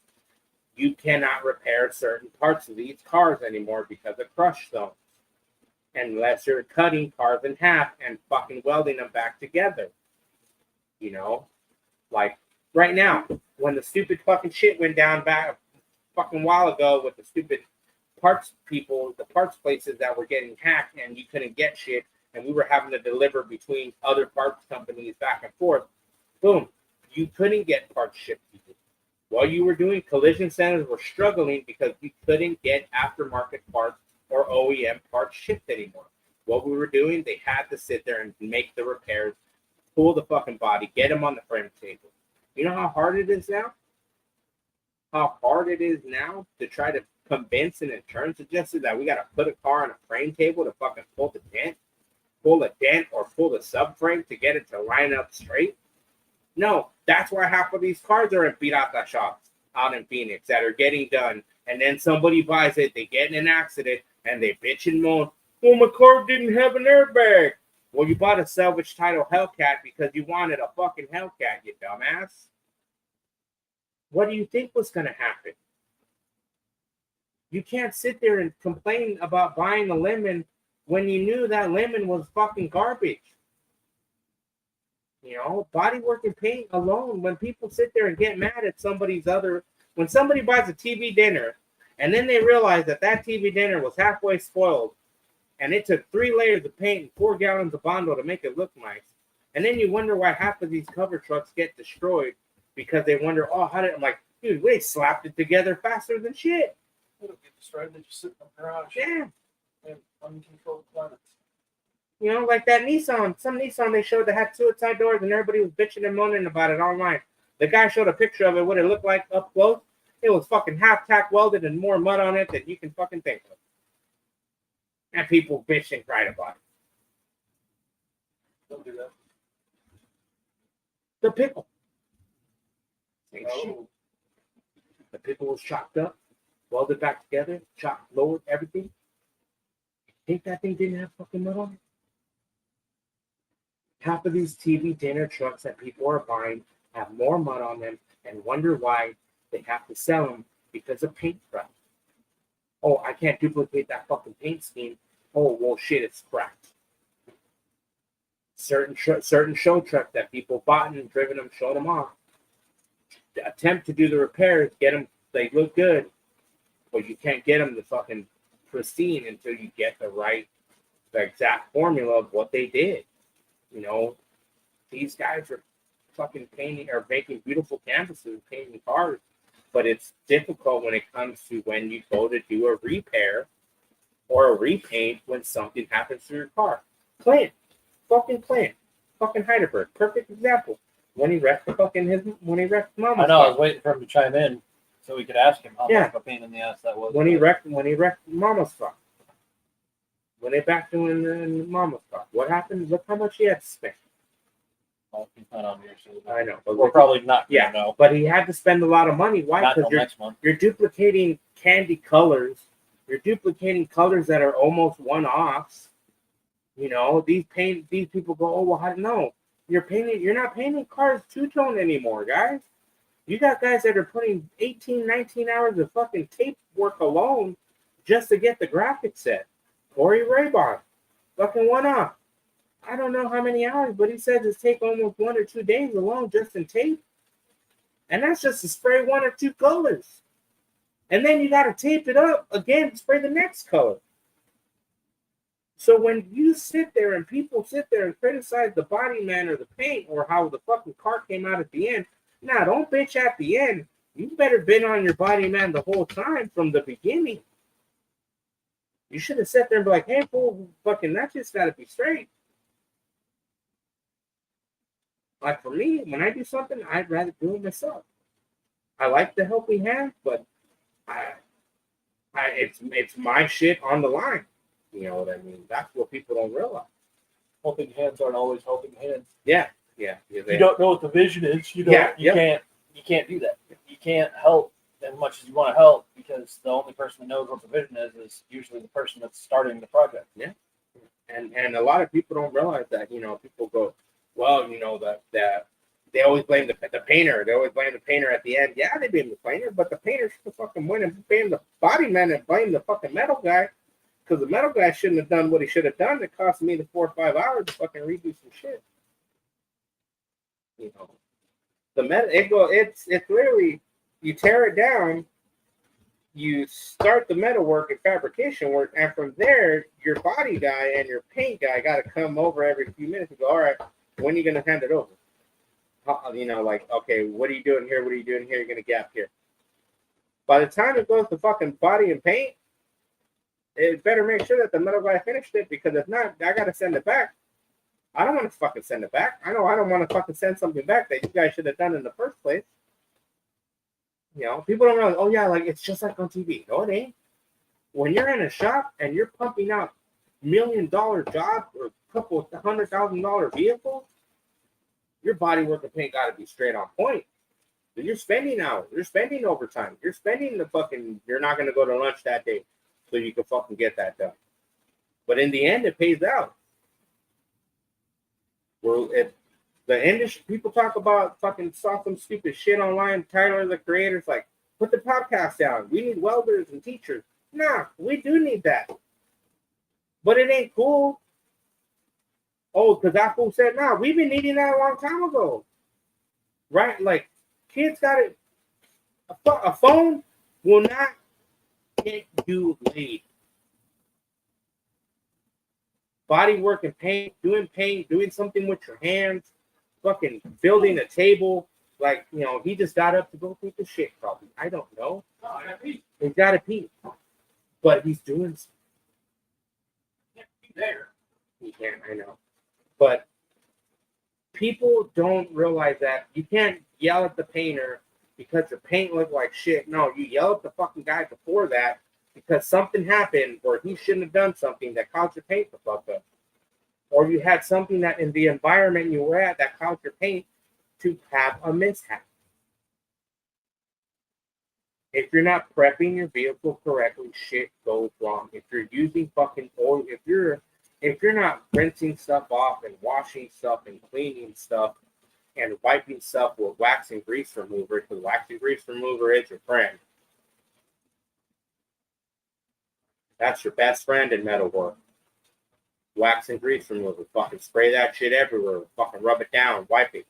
you cannot repair certain parts of these cars anymore because of crush zones, unless you're cutting cars in half and fucking welding them back together. You know, like right now, when the stupid fucking shit went down back a fucking while ago with the stupid parts people, the parts places that were getting hacked and you couldn't get shit, and we were having to deliver between other parts companies back and forth. Boom, you couldn't get parts shipped. While you were doing, collision centers were struggling because we couldn't get aftermarket parts or OEM parts shipped anymore. What we were doing, they had to sit there and make the repairs, pull the fucking body, get them on the frame table. You know how hard it is now? How hard it is now to try to convince an insurance adjuster that we got to put a car on a frame table to fucking pull a dent or pull the subframe to get it to line up straight? No, that's why half of these cars are in pirata shops out in Phoenix that are getting done. And then somebody buys it, they get in an accident, and they bitch and moan, "Well, my car didn't have an airbag." Well, you bought a salvage title Hellcat because you wanted a fucking Hellcat, you dumbass. What do you think was going to happen? You can't sit there and complain about buying a lemon when you knew that lemon was fucking garbage. You know, bodywork and paint alone. When people sit there and get mad at when somebody buys a TV dinner, and then they realize that TV dinner was halfway spoiled, and it took 3 layers of paint and 4 gallons of Bondo to make it look nice, and then you wonder why half of these cover trucks get destroyed because they wonder, oh, how did I'm like, dude, we slapped it together faster than shit. It'll get destroyed. They just sit in the garage. Yeah. And uncontrolled planets. You know, like that Nissan. Some Nissan they showed that had suicide doors, and everybody was bitching and moaning about it online. The guy showed a picture of it, what it looked like up close. It was fucking half tack welded and more mud on it than you can fucking think of. And people bitched and cried about it. Don't do that. The pickle. Same Oh. shit. The pickle was chopped up, welded back together, chopped, lowered, everything. Think that thing didn't have fucking mud on it? Half of these TV dinner trucks that people are buying have more mud on them and wonder why they have to sell them because of paint price. Oh, I can't duplicate that fucking paint scheme. Oh, well, shit, it's cracked. Certain show truck that people bought and driven them, showed them off. Attempt to do the repairs, get them, they look good, but you can't get them to fucking pristine until you get the exact formula of what they did. You know, these guys are fucking painting or making beautiful canvases, painting cars, but it's difficult when it comes to when you go to do a repair or a repaint when something happens to your car. Plant, fucking Heidelberg, perfect example. When he wrecked Mama's I know. I car. was waiting for him to chime in so we could ask him how Yeah. much of a pain in the ass that was. When he wrecked Mama's car. When they back doing in Mama's car. What happened? Look how much he had to spend. Well, he's not on here, so I know. But we're probably not going yeah, to know. but he had to spend a lot of money. Why? Not Because till next month. you're duplicating candy colors. You're duplicating colors that are almost one-offs. You know, these people go, oh, well, I don't know. You're not painting cars two-tone anymore, guys. You got guys that are putting 18, 19 hours of fucking tape work alone just to get the graphics set. Corey Raybon, fucking one-off. I don't know how many hours, but he says it's take almost 1 or 2 days alone just in tape. And that's just to spray 1 or 2 colors. And then you got to tape it up again, spray the next color. So when you sit there and people sit there and criticize the body man or the paint or how the fucking car came out at the end, nah, don't bitch at the end. You better been on your body man the whole time from the beginning. You should have sat there and be like, hey, fool, fucking that just got to be straight. Like for me, when I do something, I'd rather do it myself. I like the help we have, but it's my shit on the line. You know what I mean? That's what people don't realize. Helping hands aren't always helping hands. Yeah. If you don't know what the vision is, you can't do that. You can't help as much as you want to help because the only person that knows what the vision is usually the person that's starting the project. Yeah. And a lot of people don't realize that, you know, people go, well, you know, that they always blame the painter. They always blame the painter at the end. Yeah, they blame the painter, but the painter should fucking win and blame the body man and blame the fucking metal guy. Because the metal guy shouldn't have done what he should have done. It cost me the 4 or 5 hours to fucking redo some shit. You know, the metal, it's literally, you tear it down, you start the metal work and fabrication work, and from there, your body guy and your paint guy got to come over every few minutes and go, all right, when are you going to hand it over? You know, like, okay, what are you doing here? What are you doing here? You're going to gap here. By the time it goes to fucking body and paint, it better make sure that the metal guy finished it, because if not, I got to send it back. I don't want to fucking send it back. I know I don't want to fucking send something back that you guys should have done in the first place. You know, people don't realize, oh yeah, like it's just like on TV. No, it ain't. When you're in a shop and you're pumping out $1 million jobs or a couple of $100,000 vehicles, your body work and paint got to be straight on point. So you're spending hours. You're spending overtime. You're spending you're not going to go to lunch that day so you can fucking get that done. But in the end, it pays out. Well, the industry, people talk about fucking saw some stupid shit online. Tyler, the creator's like, put the podcast down. We need welders and teachers. Nah, we do need that. But it ain't cool Oh, because that fool said, "No, we've been needing that a long time ago." Right? Like, kids got it. A phone will not get you laid. Body work and paint, doing something with your hands, fucking building a table. Like, he just got up to go take a shit, probably. I don't know. He's got to pee. But he's doing something. There. He can't, I know. But people don't realize that you can't yell at the painter because the paint looked like shit. No, you yell at the fucking guy before that because something happened or he shouldn't have done something that caused your paint to fuck up. Or you had something that in the environment you were at that caused your paint to have a mishap. If you're not prepping your vehicle correctly, shit goes wrong. If you're using fucking oil, if you're not rinsing stuff off and washing stuff and cleaning stuff and wiping stuff with wax and grease remover, because wax and grease remover is your friend. That's your best friend in metal work. Wax and grease remover. Fucking spray that shit everywhere. Fucking rub it down. Wipe it.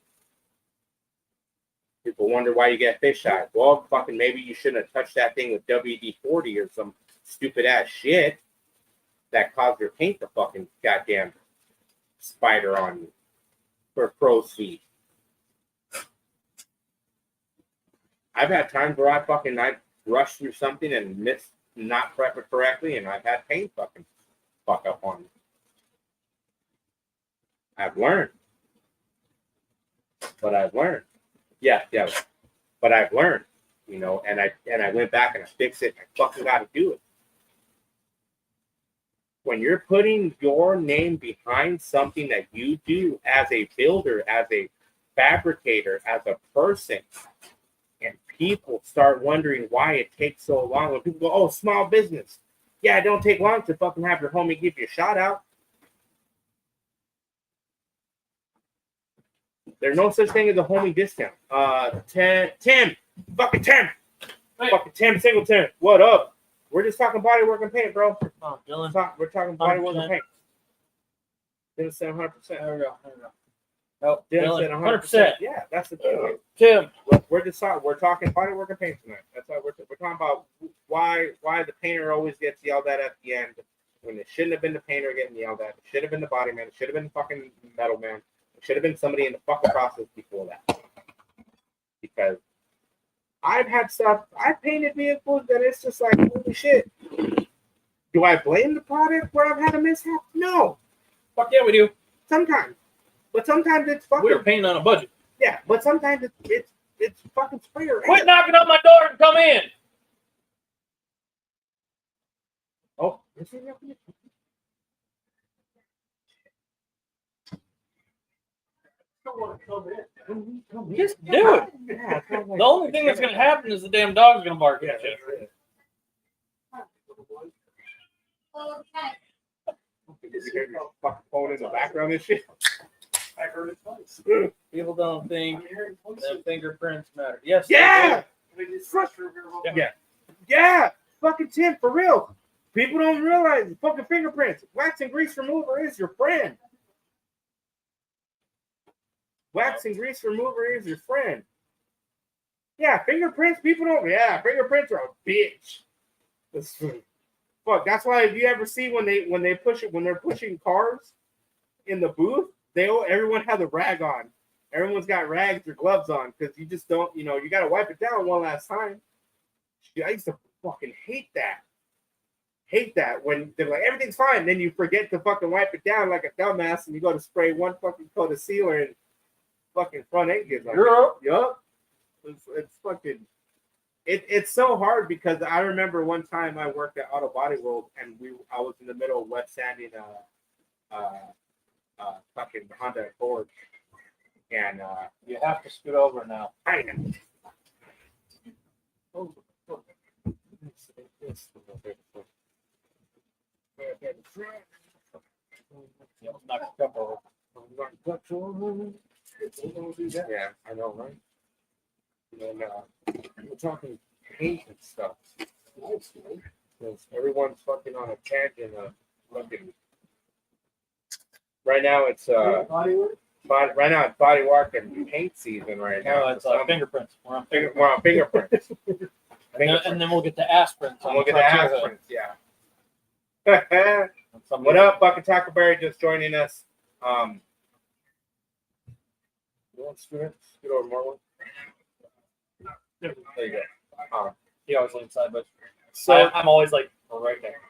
People wonder why you get fish eyes. Well, fucking maybe you shouldn't have touched that thing with WD-40 or some stupid ass shit that caused your paint to fucking goddamn spider on you for crow's feet. I've had times where I rushed through something and missed not prep it correctly, and I've had paint fucking fuck up on me. I've learned. But I've learned. Yeah. But I've learned, and I went back and I fixed it. And I fucking got to do it. When you're putting your name behind something that you do as a builder, as a fabricator, as a person, and people start wondering why it takes so long. When people go, "Oh, small business." Yeah, it don't take long to fucking have your homie give you a shout out. There's no such thing as a homie discount. Tim. Fucking Tim. Hey. Fucking Tim Singleton. What up? We're just talking body work and paint, bro. Oh, Dylan. We're talking body work and paint. Dylan said 100%. There we go. Oh, Dylan said 100%. Yeah, that's the thing. Tim. We're talking body work and paint tonight. That's why we're talking about why the painter always gets yelled at the end when it shouldn't have been the painter getting yelled at. It should have been the body man. It should have been the fucking metal man. It should have been somebody in the fucking process before that. Because I've painted vehicles that it's just like, holy shit. Do I blame the product where I've had a mishap? No. Fuck yeah, we do. Sometimes. But sometimes it's fucking... We're painting on a budget. Yeah, but sometimes it's fucking sprayer. Quit knocking on my door and come in. Oh, just do it. Yeah, the only thing that's going to happen is the damn dog's going to bark at you. Fucking phone in the background and shit. I heard it twice. People don't think that fingerprints matter. Yes. Yeah. Yeah. Yeah. Fucking Tim, for real. People don't realize fucking fingerprints. Wax and grease remover is your friend. Wax and grease remover is your friend. Yeah, fingerprints. People don't. Yeah, fingerprints are a bitch. Fuck. That's why if you ever see when they push it when they're pushing cars in the booth, everyone has a rag on. Everyone's got rags or gloves on because you just don't. You got to wipe it down one last time. I used to fucking hate that. When they're like everything's fine, then you forget to fucking wipe it down like a dumbass, and you go to spray one fucking coat of sealer and fucking front end gets on. Yup. It's fucking. It's so hard because I remember one time I worked at Auto Body World and I was in the middle of wet sanding fucking Honda Accord, and You have to scoot over now. I know. Knock a cup over. Yeah, I know, right? And we're talking paint and stuff. Because everyone's fucking on a tangent of fucking Right now it's Bodywork? right now it's body work and paint season right now. No, it's So fingerprints. We're on we're on fingerprints. And then we'll get the aspirins. And on we'll the get the front too. aspirins, yeah. What up, Bucket Tackleberry just joining us. You want to scoot over more one? There you go. He always leans side, but So I'm always like right there.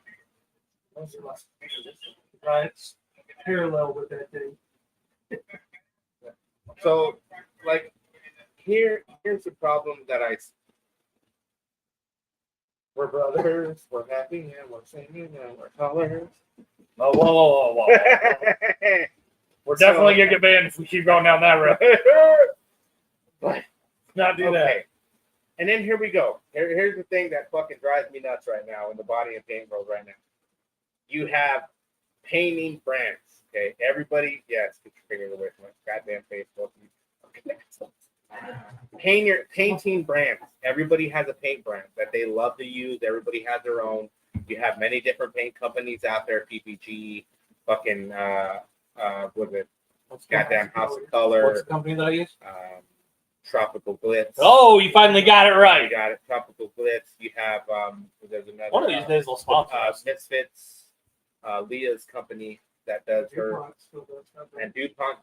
Right. Parallel with that thing. So, like, here's the problem that we're brothers, we're happy, and we're singing, and we're colors. Oh, whoa. We're definitely gonna get banned if we keep going down that road. But Not do that. okay. And then here we go. Here's the thing that fucking drives me nuts right now in the body and paint world right now. You have painting brands. Okay, everybody, yes, get your fingers away from my goddamn face. Both of you. Painting brands. Everybody has a paint brand that they love to use. Everybody has their own. You have many different paint companies out there. PPG, fucking what is it? Goddamn House of Color. What's the company that I use? Tropical Glitz. Oh, you finally got it You right. got it. Tropical Glitz. You have there's another One of these days they'll sponsor us. Misfits, Leah's company that does her, DuPont still does something. and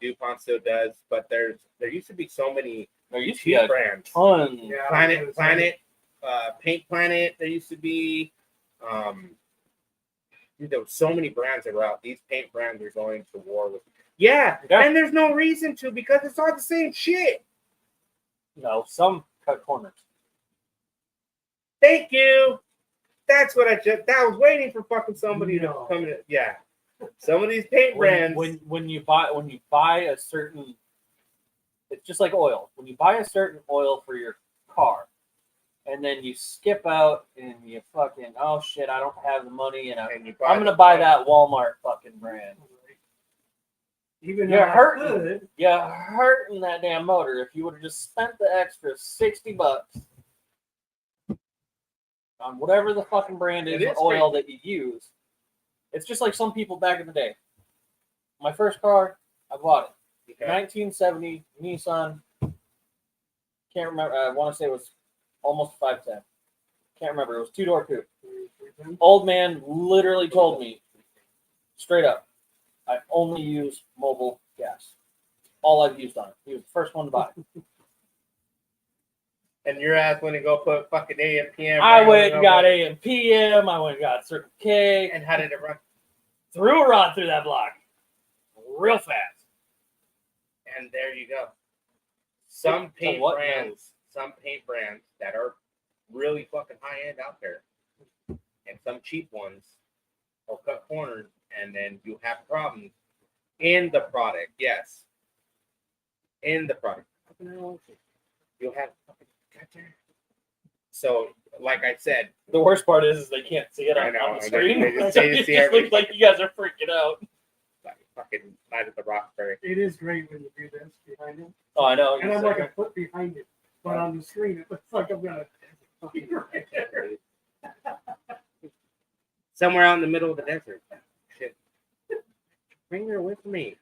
DuPont still does. But there used to be so many There used to be cheap a brands. ton. Yeah, Planet, Paint Planet. There used to be. Dude, there were so many brands that were out. These paint brands are going to war with. Yeah, and there's no reason to because it's all the same shit. No, some cut corners. Thank you. That's what I was waiting for fucking somebody to come in. Yeah. Some of these paint brands. When you buy a certain, it's just like oil. When you buy a certain oil for your car, and then you skip out and you fucking oh shit, I don't have the money and I'm gonna buy that Walmart fucking brand. Even You're though I hurting. could, You're hurting that damn motor if you would have just spent the extra $60 on whatever the fucking brand is of oil that you use. It's just like some people back in the day. My first car, I bought it. 1970 Nissan. Can't remember. I want to say it was almost 510. Can't remember. It was 2-door coupe. Old man literally told me straight up, I only use mobile gas. All I've used on it. He was the first one to buy it. And your ass went and go put fucking AM, PM. I went and got AM, PM. I went and got Circle K. And how did it run? Threw a rod through that block. Real fast. And there you go. Some paint brands that are really fucking high end out there, and some cheap ones will cut corners, and then you have problems in the product. Yes, in the product. You'll have so, like I said, the worst part is they can't see it on the screen. They just It see just looks like you guys are freaking out. like fucking Night at the Roxbury. it is great when you do this behind it. Oh, I know. And I'm like a foot behind it. But on the screen, it looks like I'm going to fucking right there. Somewhere out in the middle of the desert. Shit. Bring her with me.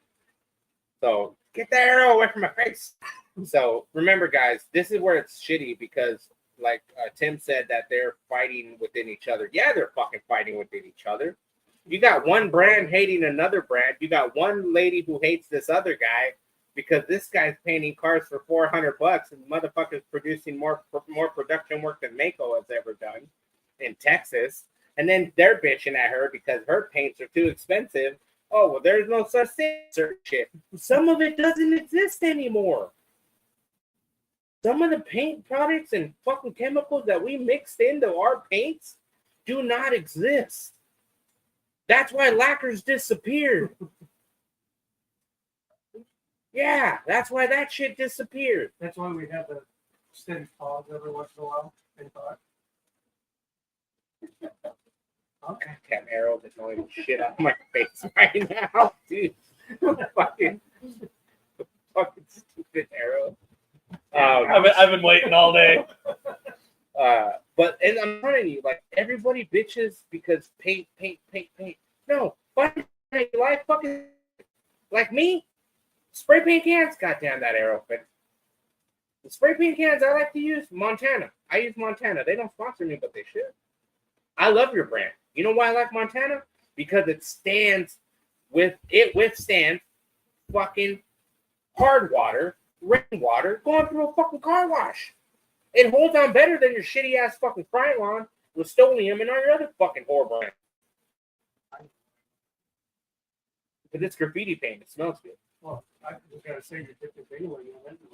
So get the arrow away from my face. So remember, guys, this is where it's shitty because, like Tim said, that they're fighting within each other. Yeah, they're fucking fighting within each other. You got one brand hating another brand. You got one lady who hates this other guy because this guy's painting cars for $400 and motherfucker's producing more production work than Mako has ever done in Texas. And then they're bitching at her because her paints are too expensive. Oh, well, there's no such thing, certain shit. Some of it doesn't exist anymore. Some of the paint products and fucking chemicals that we mixed into our paints do not exist. That's why lacquers disappeared. Yeah, that's why that shit disappeared. That's why we have the steady pause every once in a while. And thought, Goddamn arrow that's annoying shit out of my face right now, dude. fucking stupid arrow. I've been waiting all day. But and I'm telling you, like everybody bitches because paint. No, fucking you like fucking like me, spray paint cans. Goddamn that arrow fit. The spray paint cans I like to use, Montana. I use Montana. They don't sponsor me, but they should. I love your brand. You know why I like Montana? Because it withstands fucking hard water, rainwater, going through a fucking car wash. It holds on better than your shitty ass fucking Krylon, Rust-Oleum, and all your other fucking horror brands. Because it's graffiti paint. It smells good. Well, I was gonna say the difference anyway.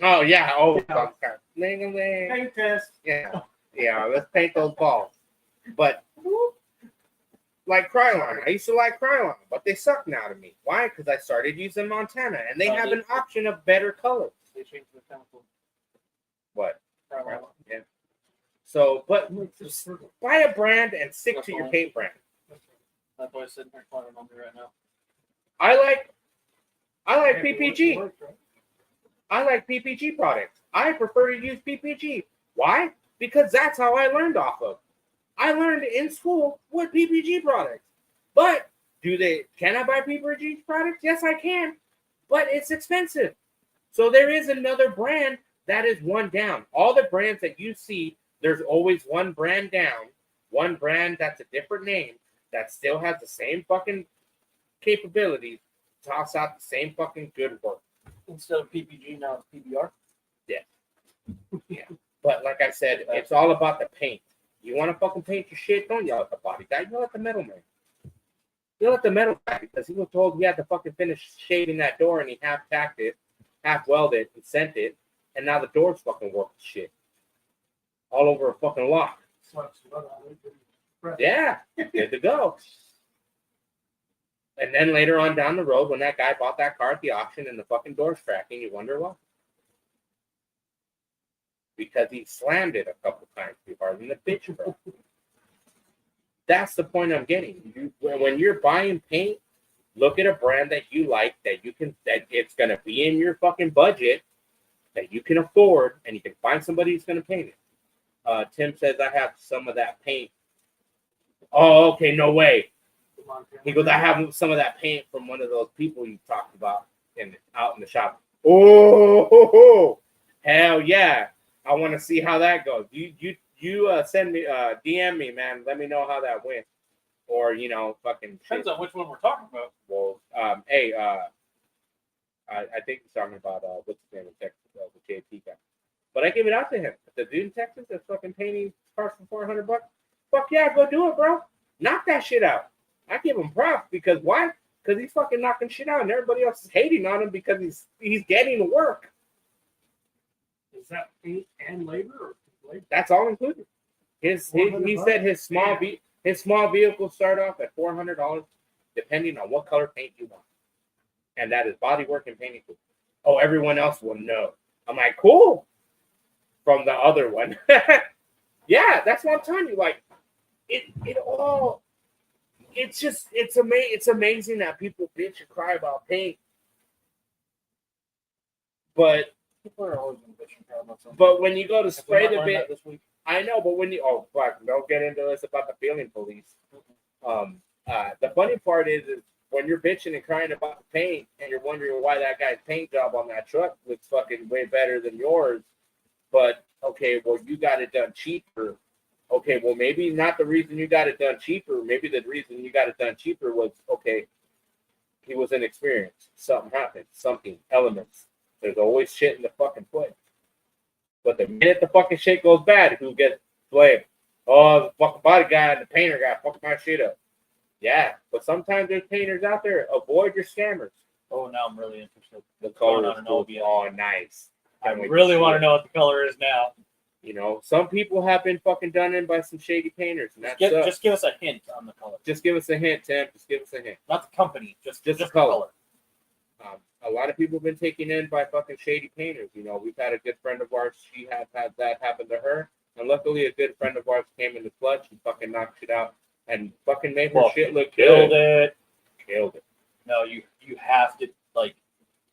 Oh, yeah. Oh, Yeah. fuck. Ling-a-ling. Paint test. Yeah. Yeah, let's paint those balls. But, like Krylon. I used to like Krylon, but they suck now to me. Why? Because I started using Montana, and they have an option of better colors. They changed the chemical. What? Krylon. Yeah. So, but Just circle. buy a brand and stick to your paint brand. That boy's sitting here climbing on me right now. I like Yeah, PPG. it works, right? I like PPG products. I prefer to use PPG. Why? Because that's how I learned off of. I learned in school with PPG products. But can I buy PPG products? Yes, I can. But it's expensive. So there is another brand that is one down. All the brands that you see, there's always one brand down, one brand that's a different name that still has the same fucking capabilities, toss out the same fucking good work. Instead of PPG, now it's PBR. Yeah. But like I said, it's all about the paint. You want to fucking paint your shit? Don't yell at the body guy. Yell at the metal man. Yell at the metal guy because he was told he had to fucking finish shaving that door and he half tacked it, half welded it, and sent it, and now the door's fucking working shit. All over a fucking lock. Slaps the butt out of it, press. Yeah, good to go. And then later on down the road, when that guy bought that car at the auction and the fucking door's cracking, you wonder why. Because he slammed it a couple times too hard and the bitch broke. That's the point I'm getting. When you're buying paint, look at a brand that you like, that it's gonna be in your fucking budget, that you can afford, and you can find somebody who's gonna paint it. Tim says I have some of that paint. Oh, okay, no way. He goes, I have some of that paint from one of those people you talked about out in the shop. Oh, hell yeah. I want to see how that goes. You send me, DM me, man. Let me know how that went. Or, fucking Depends shit. on which one we're talking about. Well, hey, I think he's talking about, what's his name in Texas, the JP guy. But I gave it out to him. The dude in Texas that's fucking painting cars for $400. Fuck yeah, go do it, bro. Knock that shit out. I give him props because why? Because he's fucking knocking shit out and everybody else is hating on him because he's getting to work. Is that paint and labor or labor? That's all included. He said his small vehicles start off at $400 depending on what color paint you want. And that is bodywork and painting. Oh, everyone else will know. I'm like, cool. From the other one. Yeah, that's what I'm telling you. Like, it's amazing that people bitch and cry about paint. But People are always been bitching about something. But when you go to Have we spray not the learned bit, that this week? I know. But when don't get into this about the feeling police. The funny part is when you're bitching and crying about the paint, and you're wondering why that guy's paint job on that truck looks fucking way better than yours. But okay, well you got it done cheaper. Okay, well maybe not the reason you got it done cheaper. Maybe the reason you got it done cheaper was he was inexperienced. Something happened. Elements. There's always shit in the fucking foot. But the minute the fucking shit goes bad, who gets blamed? Oh, the fucking body guy and the painter guy fucked my shit up. Yeah, but sometimes there's painters out there. Avoid your scammers. Oh, now I'm really interested. The color Going is on an cool. Obia. Oh, nice. I Can't wait really see want to it. know what the color is now. Some people have been fucking done in by some shady painters, and that's Just give us a hint on the color. Just give us a hint, Tim. Just give us a hint. Not the company, just the the color. color. A lot of people have been taken in by fucking shady painters. We've had a good friend of ours. She had that happen to her, and luckily a good friend of ours came in the clutch and fucking knocked it out and fucking made her shit look Killed good. it. Killed it. No, you have to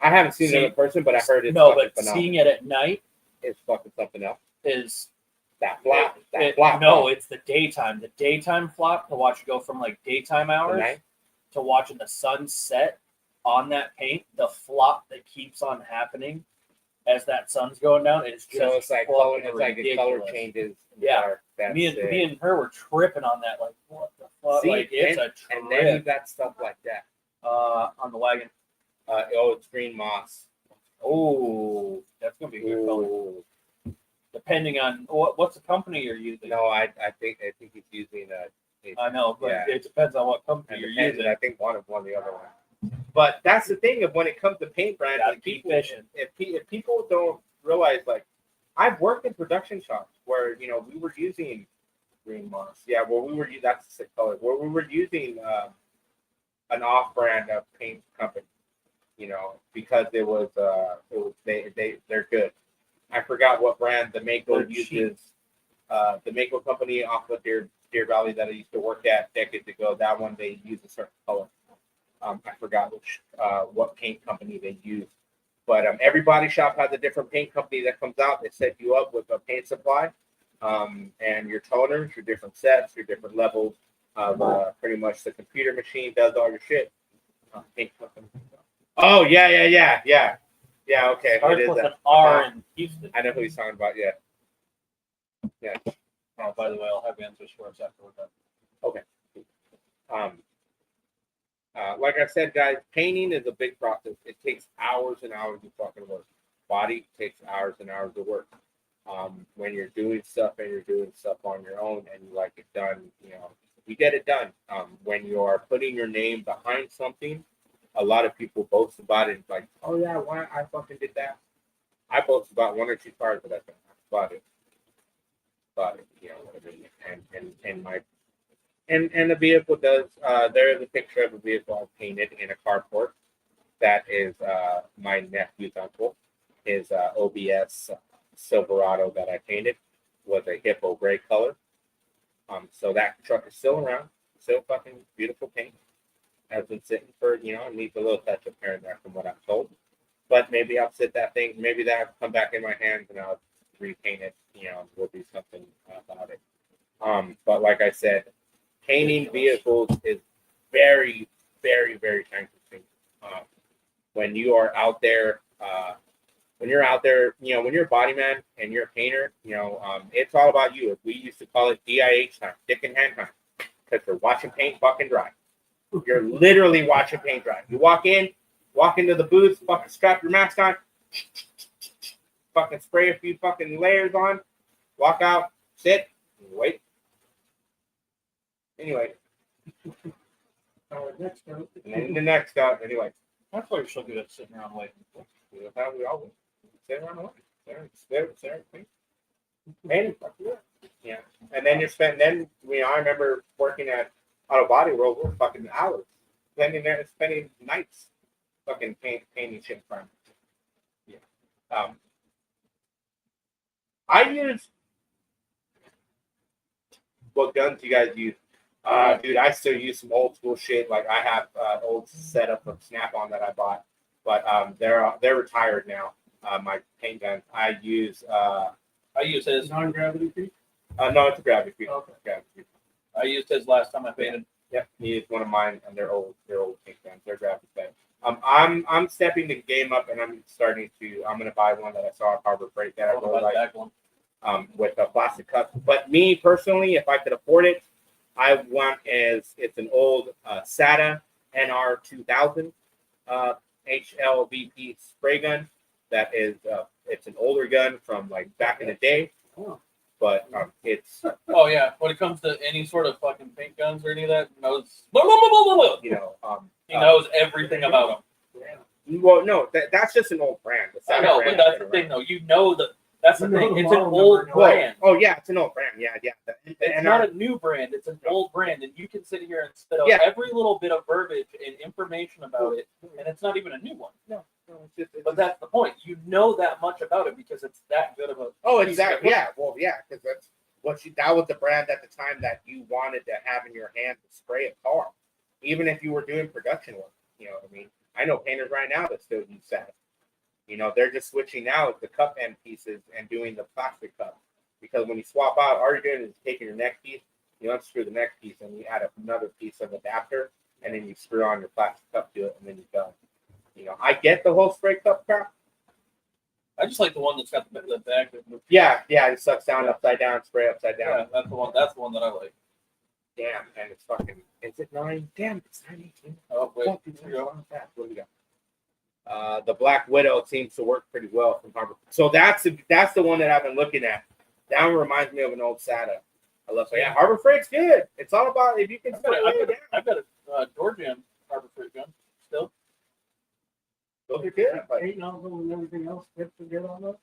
I haven't seen See- it in person, but I heard it's no, fucking but phenomenal. seeing it at night It's fucking something else. is That flop. No, it's the daytime. The daytime flop to watch it go from daytime hours night? to watching the sun set on that paint, the flop that keeps on happening as that sun's going down is just So it's like color, fucking it's like the color ridiculous. changes. in the Yeah. dark. That's Me it. and her were tripping on that. Like, what the fuck? See, like, it's a trip. and then you got stuff like that. On the wagon. It's green moss. Oh, that's gonna be a good color. Ooh. Depending on what's the company you're using. No, I think he's using I know, but Yeah. it depends on what company and you're depends, using. I think one of the other one. But that's the thing of when it comes to paint brands, Gotta like keep people, fishing. if people don't realize, like I've worked in production shops where we were using green moss. Yeah, where we were that's the sick color. Where we were using an off-brand paint company, because they're good. I forgot what brand the Mako They're cheap. uses. The Mako company off of Deer Valley that I used to work at decades ago. That one they use a certain color. I forgot what paint company they use, but every body shop has a different paint company that comes out. They set you up with a paint supply, and your toners, your different sets, your different levels of pretty much the computer machine does all your shit. Paint company. Oh yeah. Okay, Starts it is with that. an R in Houston. I know who he's talking about. Yeah. Oh, by the way, I'll have answers for us after we're done. Like I said, guys, painting is a big process. It takes hours and hours of fucking work. Body takes hours and hours of work. When you're doing stuff and you're doing stuff on your own and you like it done, you get it done. When you are putting your name behind something, a lot of people boast about it. Like, oh yeah, why I fucking did that. I boast about 1 or 2 cars that I've bought it. What I mean, and the vehicle does. There is a picture of a vehicle I painted in a carport. That is my nephew's uncle. His OBS Silverado that I painted was a hippo gray color. So that truck is still around, still fucking beautiful paint. Has been sitting for needs a little touch up here and there from what I'm told. But maybe I'll sit that thing. Maybe that'll come back in my hands and I'll repaint it. We'll do something about it. But like I said, painting vehicles is very, very, very time consuming. When you are out there, when you're a body man and you're a painter, it's all about you. We used to call it DIH time, dick and hand time, because you're watching paint fucking dry. You're literally watching paint dry. You walk into the booth, fucking strap your mask on, fucking spray a few fucking layers on, walk out, sit, and wait. Anyway. Next up. And then the next up, anyway. That's why you're so good at sitting around waiting. That's how we all sit around and wait. There. And yeah. And then I remember working at Auto Body World for fucking hours. Spending nights fucking painting shit for them. Yeah. I use what guns you guys use? Dude, I still use some old school shit. Like I have old setup from Snap-on that I bought, but they're retired now. My paint guns. I use his. Non-gravity feed? No, it's a gravity feed. Okay. Gravity feed. I used his last time I painted. Yep, he is one of mine, and they're old paint guns. They're gravity fed. I'm stepping the game up, and I'm gonna buy one that I saw at Harbor Freight that I really like. Back one. With a plastic cup. But me personally, if I could afford it, I want it's an old SATA NR 2000 HLVP spray gun. That is it's an older gun from like back in the day. Oh. But it's Oh yeah, when it comes to any sort of fucking paint guns or any of that, he knows everything about them. Yeah. well, no, that's just an old brand. The I SATA know, brand but that's has the been thing, around. though. That's the You know thing. the It's an model old number. brand. Oh yeah, it's an old brand. Yeah. It's not a new brand. It's an old brand, and you can sit here and spit out Yeah. every little bit of verbiage and information about it, and it's not even a new one. No, it's But that's the point. You know that much about it because it's that good of a. Oh, piece of exactly. equipment. Yeah. Well, yeah, because that was the brand at the time that you wanted to have in your hand to spray a car, even if you were doing production work. You know what I mean? I know painters right now that still use that. They're just switching out the cup end pieces and doing the plastic cup. Because when you swap out, all you're doing is taking your neck piece, you unscrew the neck piece, and you add another piece of adapter, and then you screw on your plastic cup to it, and then you're done. I get the whole spray cup crap. I just like the one that's got the back. Yeah, it sucks down upside down, spray upside down. Yeah, that's the one. That's the one that I like. Damn, and it's fucking. Is it 9? Damn, it's 9:18. Oh wait, Fuck, here we go. What do we got? The Black Widow seems to work pretty well from Harbor. So that's the one that I've been looking at. That one reminds me of an old SATA. I love it. Yeah, Harbor Freight's good. It's all about if you can. I've got a door jam Harbor Freight gun still. Those are good. But, Ain't nozzle and everything else fits to get on those.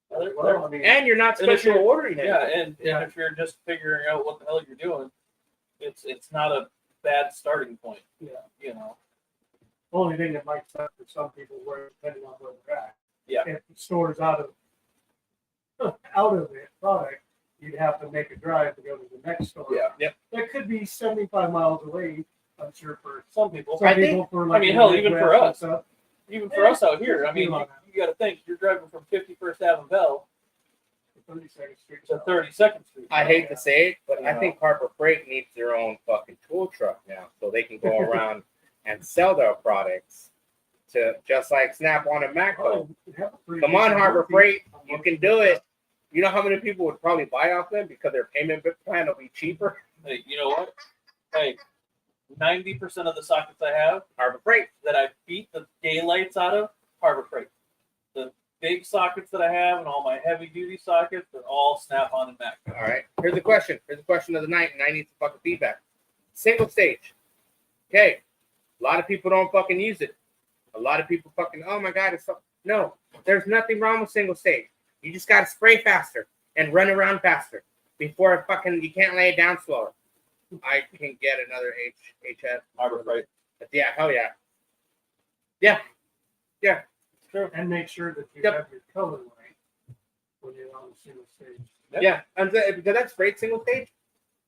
Well, I mean, and you're not And if special you're- ordering it. Yeah, and if you're just figuring out what the hell you're doing, it's not a bad starting point. yeah. You know. Only thing that might suck for some people, where depending on where they're at. Yeah. If the store's out of it product, you'd have to make a drive to go to the next store. Yeah. Yep. That could be 75 miles away. I'm sure for Some people. some I think- people. For like mean, the hell, even Midwest for and us. stuff. Even for us out here, I mean, Yeah. you got to think you're driving from 51st Avenue Bell 32nd Street. to 32nd Street. I hate to say it, but I Yeah. think Harbor Freight needs their own fucking tool truck now, so they can go around and sell their products to just like Snap-on and Matco. Oh, you have a pretty Come on, decent Harbor market. Freight, you can do it. You know how many people would probably buy off them because their payment plan will be cheaper? Hey, you know what? Hey, 90% of the sockets I have Harbor Freight. that I beat the daylights out of, Harbor Freight. The big sockets that I have and all my heavy duty sockets are all Snap-on and Mac. All right. Here's the question. Here's the question of the night, and I need some fucking feedback. Single stage. Okay. A lot of people don't fucking use it. A lot of people fucking, oh my God, it's so. No, there's nothing wrong with single stage. You just got to spray faster and run around faster before it fucking, you can't lay it down slower. I can get another HF. Harbor Freight. Yeah, hell yeah. Yeah. Yeah. True. And make sure that you Yep. have your color right when you're on the single stage. Yep. Yeah. And because that sprayed single stage,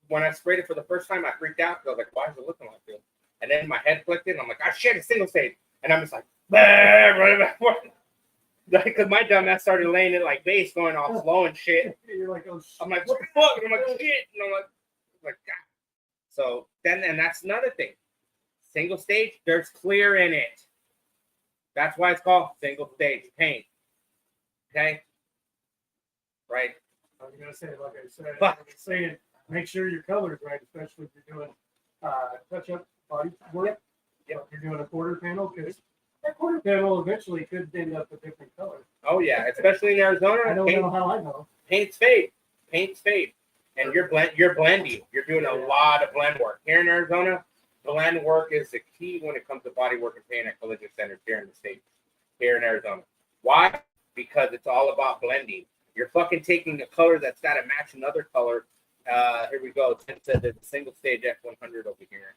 when I sprayed it for the first time, I freaked out because I was like, why is it looking like this? And then my head clicked in, and I'm like, oh shit, it's single stage. And I'm just like, running back. Because my dumbass started laying it like bass, going all slow and shit. You're like, oh, I'm like, what the fuck? And I'm like, shit. And I'm like, God. So then, and that's another thing. Single stage, there's clear in it. That's why it's called single stage paint. Okay? Right? I was gonna say, like I said, But- I was saying, make sure your color's right, especially if you're doing touch-up body work. Yep. If you're doing a quarter panel, because that quarter panel eventually could end up a different color. Oh, yeah. Especially in Arizona. I don't paint- know how I know. Paints fade. Paints fade. And you're blending. You're doing a lot of blend work. Here in Arizona, blend work is the key when it comes to body work and paint at collision centers here in the States. Here in Arizona. Why? Because it's all about blending. You're fucking taking a color that's got to match another color. Here we go. It says there's a single stage F100 over here.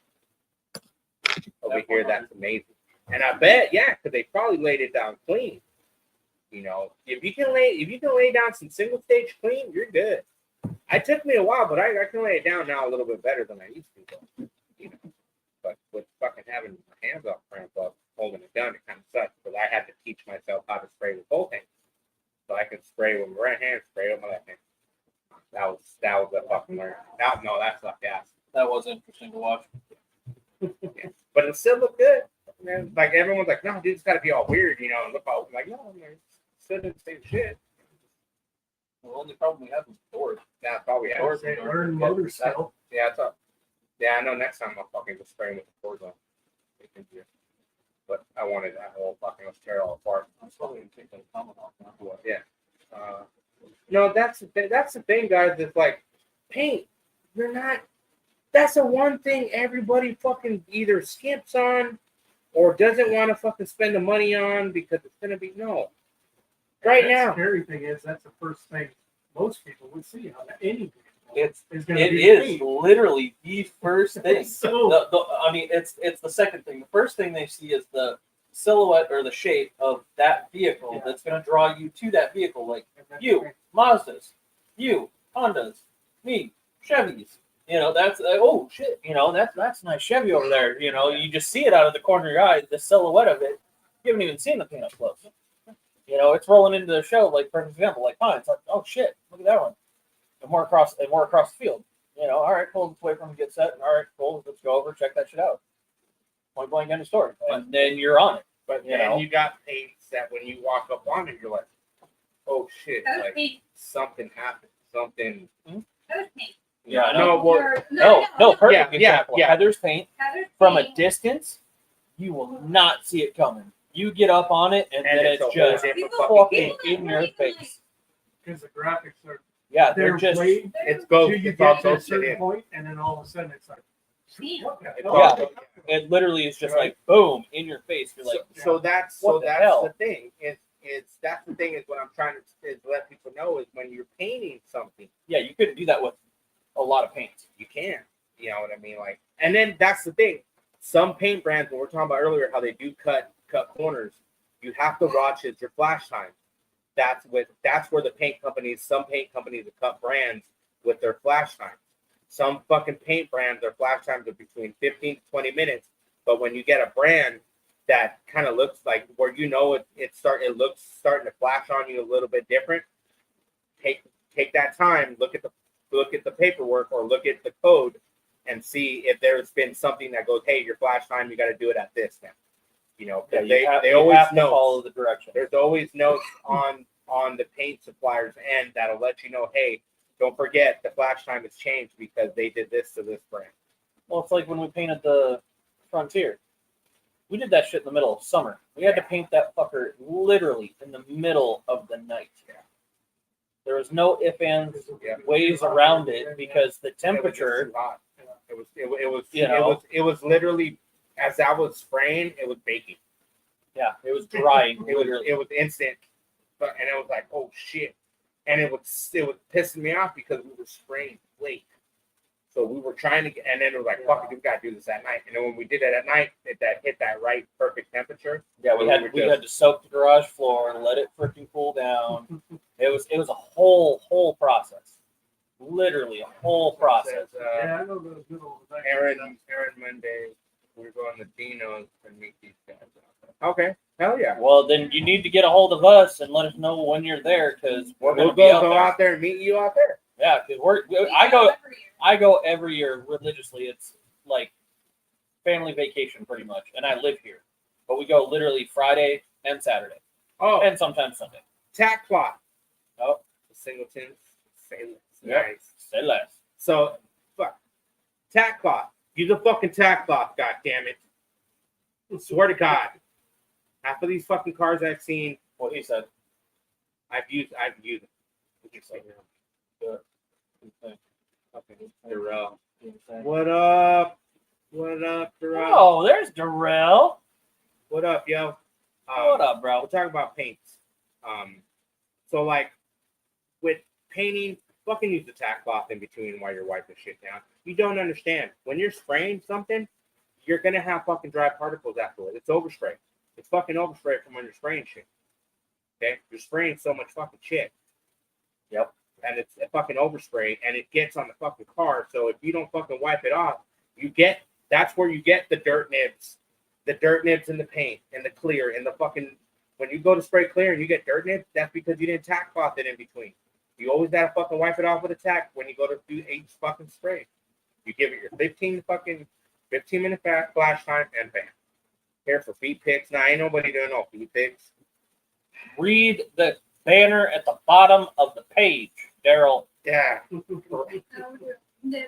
Over here, that's amazing. And I bet, yeah, because they probably laid it down clean. You know, if you can lay down some single stage clean, you're good. It took me a while, but I can lay it down now a little bit better than I used to. Though. You know, but with fucking having my hands off cramp up, holding it down, it kind of sucks. Because I had to teach myself how to spray with both hands, so I can spray with my right hand, spray with my left hand. That was a fucking learn. No, that sucked ass. That was interesting to watch. Yeah. But it still looked good. Man, like everyone's like, no, dude, it's got to be all weird, you know, and look all. I'm like, no, man, still didn't say shit. The only problem we have is doors. That's all we have. Doors. They learn motor skill. Yeah, it's up. Yeah, I know next time I'll fucking just spray with the doors on. But I wanted that whole fucking, let's tear it all apart. I'm probably going to take that comment off now. Yeah. No, that's the thing. That's the thing, guys. It's like paint. You're not. That's the one thing everybody fucking either skips on or doesn't want to fucking spend the money on because it's gonna be no. Right The now, scary thing is that's the first thing most people would see on any vehicle. It's is going It to be is paint. literally the first thing. So I mean, it's the second thing. The first thing they see is the silhouette or the shape of that vehicle Yeah. that's going to draw you to that vehicle. Like that's you, right. Mazdas, you, Hondas, me, Chevys. You know, that's oh shit. You know, that's a nice Chevy over there. You know, you just see it out of the corner of your eye, the silhouette of it. You haven't even seen the paint up close. You know, it's rolling into the show. Like for example, like mine. It's like, oh shit, look at that one. And more across the field. You know, all right, cool. Let's wait for him to get set. All right, cool. Let's go over, check that shit out. Point blank, end of story. And then you're on it. But You then know. you got paints that when you walk up on it, you're like, oh shit, That was like paint. something happened. Something. That was paint. Yeah, No, well, no, perfect Yeah, example. yeah. Heather's paint. Heather's From a paint. distance, you will not see it coming. You get up on it, and then a it's whole just different People- fucking fucking game. in your face. Because the graphics are Yeah, they're they're just played It's go. till you It's all get to a ghosted certain in. point, and then all of a sudden it's like, Damn. what the It's hell? all Yeah. go- it literally is just like boom in your face. You're like, so that's what the that's hell? the thing. It's that's the thing is what I'm trying to is let people know is when you're painting something, yeah, you couldn't do that with a lot of paint. you can. You know what I mean? Like, and then that's the thing. Some paint brands, when we're talking about earlier, how they do cut corners, you have to watch it's your flash time. That's where the paint companies, some paint companies that cut brands with their flash times. Some fucking paint brands, their flash times are between 15 to 20 minutes. But when you get a brand that kind of looks like where you know it looks starting to flash on you a little bit different, take that time, look at the paperwork or look at the code and see if there's been something that goes, hey, your flash time, you got to do it at this now. You know, Yeah, 'cause you they always have to know. follow the direction. There's always notes on the paint supplier's end that'll let you know, hey, don't forget the flash time has changed because they did this to this brand. Well, it's like when we painted the Frontier. We did that shit in the middle of summer. We had to paint that fucker literally in the middle of the night. Yeah. There was no ifs, ands, Yeah. ways around it because the It was temperature. just too hot. You know. It was literally as I was spraying, it was baking. Yeah, it was drying. It was Literally. it was instant, and it was like, oh shit, and it was pissing me off because we were spraying late, so we were trying to get, and then it was like, fuck it, we gotta do this at night, and then when we did it at night, it hit that right perfect temperature. Yeah, we had to soak the garage floor and let it freaking cool down. It was a whole process. Literally a whole process. Yeah, I know those good old days. Aaron Monday, we're going to Dino's and meet these guys. Okay, hell yeah. Well, then you need to get a hold of us and let us know when you're there because we're We'll gonna be go out out there and meet you out there. there. Yeah, because I go every year religiously. It's like family vacation pretty much, and I live here. But we go literally Friday and Saturday, Oh, and sometimes Sunday. tack plot. Oh, Singletons. Say less. Yep. Nice. say less. So, fuck. Tack cloth. Use a fucking tack cloth, god damn it. Swear to God. Half of these fucking cars I've seen, What he said. I've used them. What you say? Okay. Darrell. What up? What up, Darrell? Oh, there's Darrell. What up, yo? What up, bro? We'll talk about paints. So like with painting, fucking use the tack cloth in between while you're wiping shit down. You don't understand. When you're spraying something, you're gonna have fucking dry particles afterward. It's overspray. It's fucking overspray from when you're spraying shit. Okay? You're spraying so much fucking shit. Yep. And it's a fucking overspray and it gets on the fucking car. So if you don't fucking wipe it off, that's where you get the dirt nibs. The dirt nibs in the paint and the clear and the fucking when you go to spray clear and you get dirt nibs, that's because you didn't tack cloth it in between. You always gotta fucking wipe it off with a tack when you go to do each fucking spray. You give it your 15 minute flash time and bam. Here for feet picks. Now ain't nobody doing no feet picks. Read the banner at the bottom of the page, Daryl. Yeah.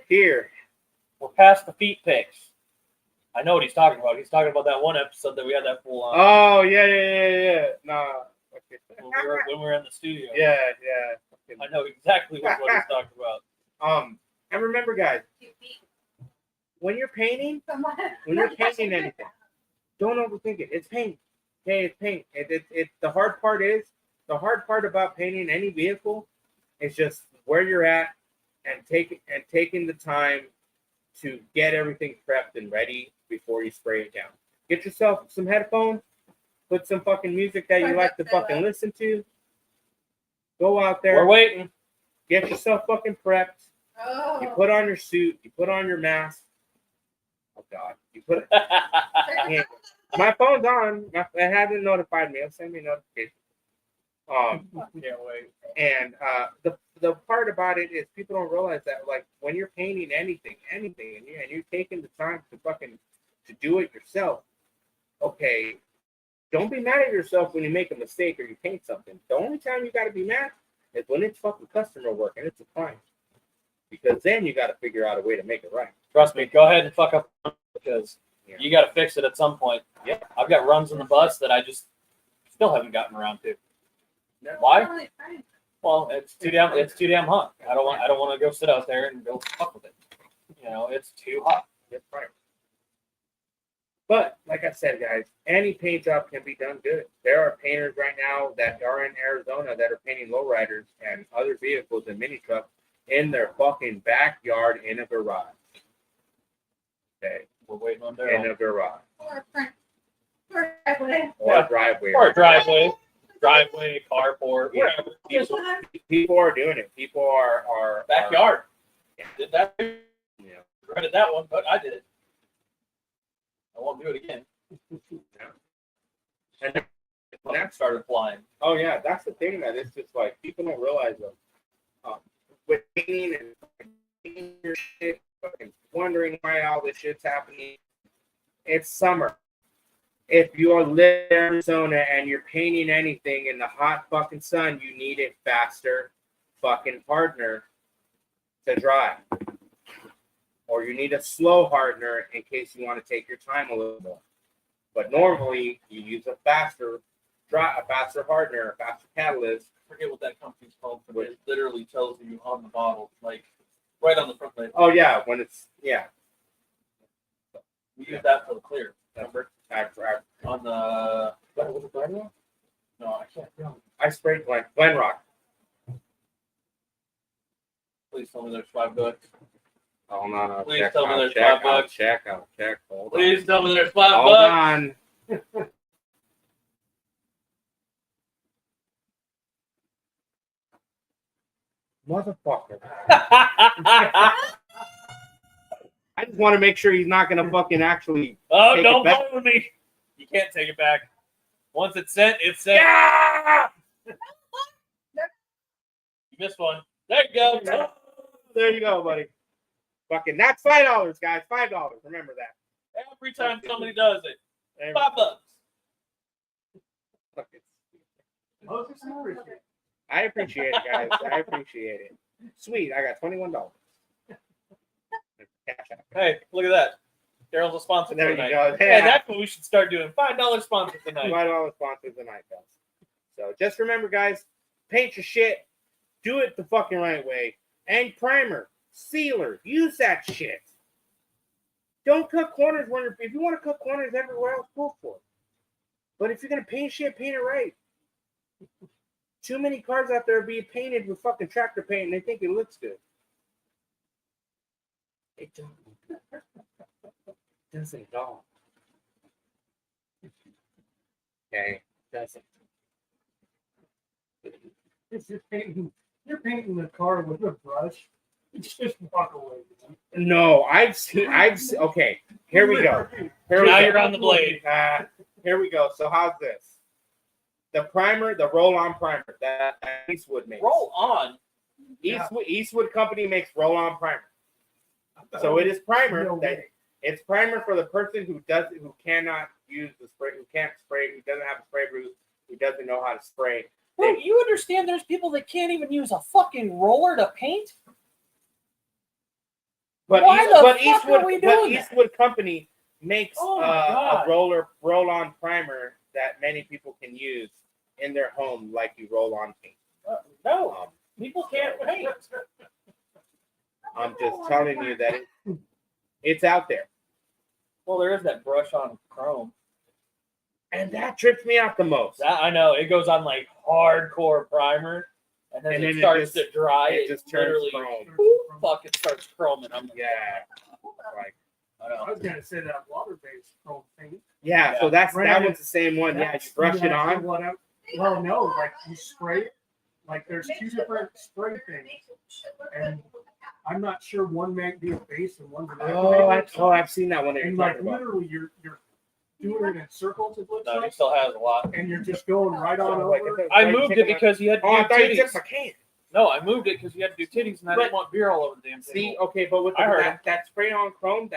Here. We're past the feet picks. I know what he's talking about. He's talking about that one episode that we had that fool on Oh yeah. Nah. Okay. when we were in the studio. Yeah. I know exactly what he's talking about. And remember, guys, when you're painting anything, don't overthink it. It's paint. Okay, it's paint. It's the hard part about painting any vehicle is just where you're at and taking the time to get everything prepped and ready before you spray it down. Get yourself some headphones, put some fucking music that you like to fucking listen to. Go out there. We're waiting. Get yourself fucking prepped. Oh. You put on your suit. You put on your mask. Oh God! You put it. My phone's on. It hasn't notified me. It'll send me a notification. Can't wait. And the part about it is people don't realize that like when you're painting anything, and you're taking the time to fucking to do it yourself. Okay, don't be mad at yourself when you make a mistake or you paint something. The only time you got to be mad is when it's fucking customer work and it's a client. Because then you got to figure out a way to make it right. Trust me, go ahead and fuck up because Yeah. you got to fix it at some point. Yeah. I've got runs in the bus that I just still haven't gotten around to. Why? Well, it's too damn hot. I don't want to go sit out there and go fuck with it. You know, it's too hot. That's right. But like I said, guys, any paint job can be done good. There are painters right now that are in Arizona that are painting lowriders and other vehicles and mini trucks in their fucking backyard in a garage. Okay, We're waiting on in Daryl. a garage Or driveway. or Yeah. a driveway. Or a driveway, carport, Yeah. whatever. People are doing it. People are Backyard. Yeah. Did that. you know, Credit that one, but I did it. I won't do it again. and That started flying. oh yeah, that's the thing that it's just like people don't realize them. With painting and painting your shit, fucking wondering why all this shit's happening. It's summer. If you are living in Arizona and you're painting anything in the hot fucking sun, you need a faster fucking hardener to dry. Or you need a slow hardener in case you want to take your time a little more. But normally you use a faster hardener, a faster catalyst. I forget what that company's called, but it literally tells you on the bottle, like right on the front label. Oh yeah, when it's We use that for the clear. Remember? On the What was it, Glenrock? no, I can't. I sprayed Glenrock. Please tell me there's $5. Hold on, I'll Please check. tell me I'll there's check. $5. I'll check. Hold on. Please tell me there's Hold $5. on. Motherfucker. I just want to make sure he's not gonna fucking actually. Oh, Take don't it back. play with me. You can't take it back. Once it's sent, it's sent. Yeah! You missed one. There you go. There you go, buddy. Fucking that's $5, guys. $5. Remember that. Every time somebody does it, Every- $5. fucking- Moses appreciate it. I appreciate it, guys. I appreciate it. Sweet. I got $21. Cash App. Hey, look at that. Daryl's a sponsor There you tonight. go. Hey, that's what we should start doing. $5 sponsor tonight. $5 sponsors tonight, guys. So just remember, guys, paint your shit. Do it the fucking right way. And primer, sealer, use that shit. Don't cut corners if you want to cut corners everywhere else, go for it. But if you're gonna paint shit, paint it right. Too many cars out there being painted with fucking tractor paint and they think it looks good. It don't. Doesn't at all. Okay, doesn't. If you're painting the car with a brush, just walk away. No, okay, here we go. Now you're on the blade. Here we go. So how's this? The primer, the roll-on primer that Eastwood makes. Roll on. Eastwood Company makes roll-on primer. So it is primer. No way. It's primer for the person who cannot use the spray, who can't spray, who doesn't have a spray booth, who doesn't know how to spray. Bro, you understand there's people that can't even use a fucking roller to paint? But Why the fuck are we doing that? Eastwood Company makes Oh my a God. roll-on primer that many people can use in their home, like you roll on paint. No, people can't paint. I'm just telling you that it's out there, Well, there is that brush on chrome. and that trips me out the most. That I know. It goes on like hardcore primer, and then it it starts just- to dry. It just turns literally, chrome. boop, fuck, it starts chroming. I'm like, Yeah, like I know. I was gonna say that water-based chrome paint. yeah. So that Brandon, one's the same one. Yeah, you That's brush it actually on. what well, no, like you spray it. Like there's two different spray things, and I'm not sure one might be a base and one's an activator. I've seen that one that you're And like talking about. literally, you're doing it in circles. It looks No, he like, still has a lot. and you're just going right on So, like, over. it's I like moved it taking because you had to Oh, I do thought you took titties. my can. No, I moved it because you had to do titties, and I But- didn't want beer all over the damn See, table. okay, but with I heard that spray on chrome,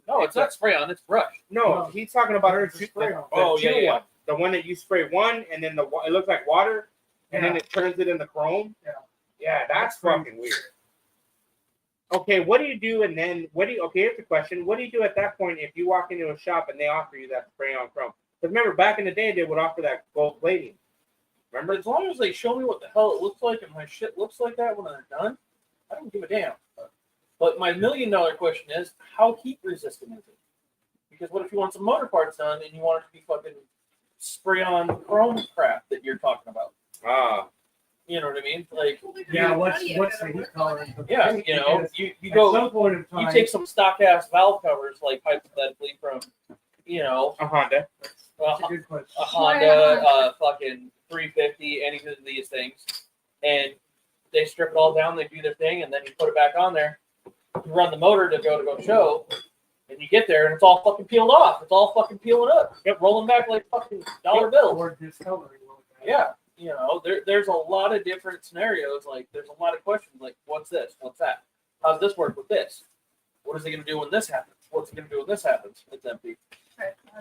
No, it's not spray on. It's brush. No, No. he's talking about There's the a spray on. Oh, yeah, yeah. one. The one that you spray one, and then it looks like water, and then it turns it into chrome. Yeah. Yeah, that's That's crazy. fucking weird. Okay, what do you do? And then okay, here's the question: what do you do at that point if you walk into a shop and they offer you that spray on chrome? Because remember, back in the day, they would offer that gold plating. Remember? As long as they show me what the hell it looks like and my shit looks like that when I'm done, I don't give a damn. But my $1 million question is, how heat resistant is it? Because what if you want some motor parts done and you want it to be fucking spray on chrome crap that you're talking about? You know what I mean? Like, Yeah, what's the heat tolerance? of the yeah, paint? you know, Because you at go, some point in time, you take some stock ass valve covers, like hypothetically from, you know, A Honda. That's a good question. a Honda, fucking 350, any of these things, and they strip it all down, they do their thing, and then you put it back on there. You run the motor to go show, and you get there, and it's all fucking peeled off. It's all fucking peeling up. Yep, rolling back like fucking dollar bills. Or discoloring. like that. Yeah, you know, there's a lot of different scenarios. Like, there's a lot of questions. Like, what's this? What's that? How does this work with this? What is it going to do when this happens? What's it going to do when this happens? It's empty.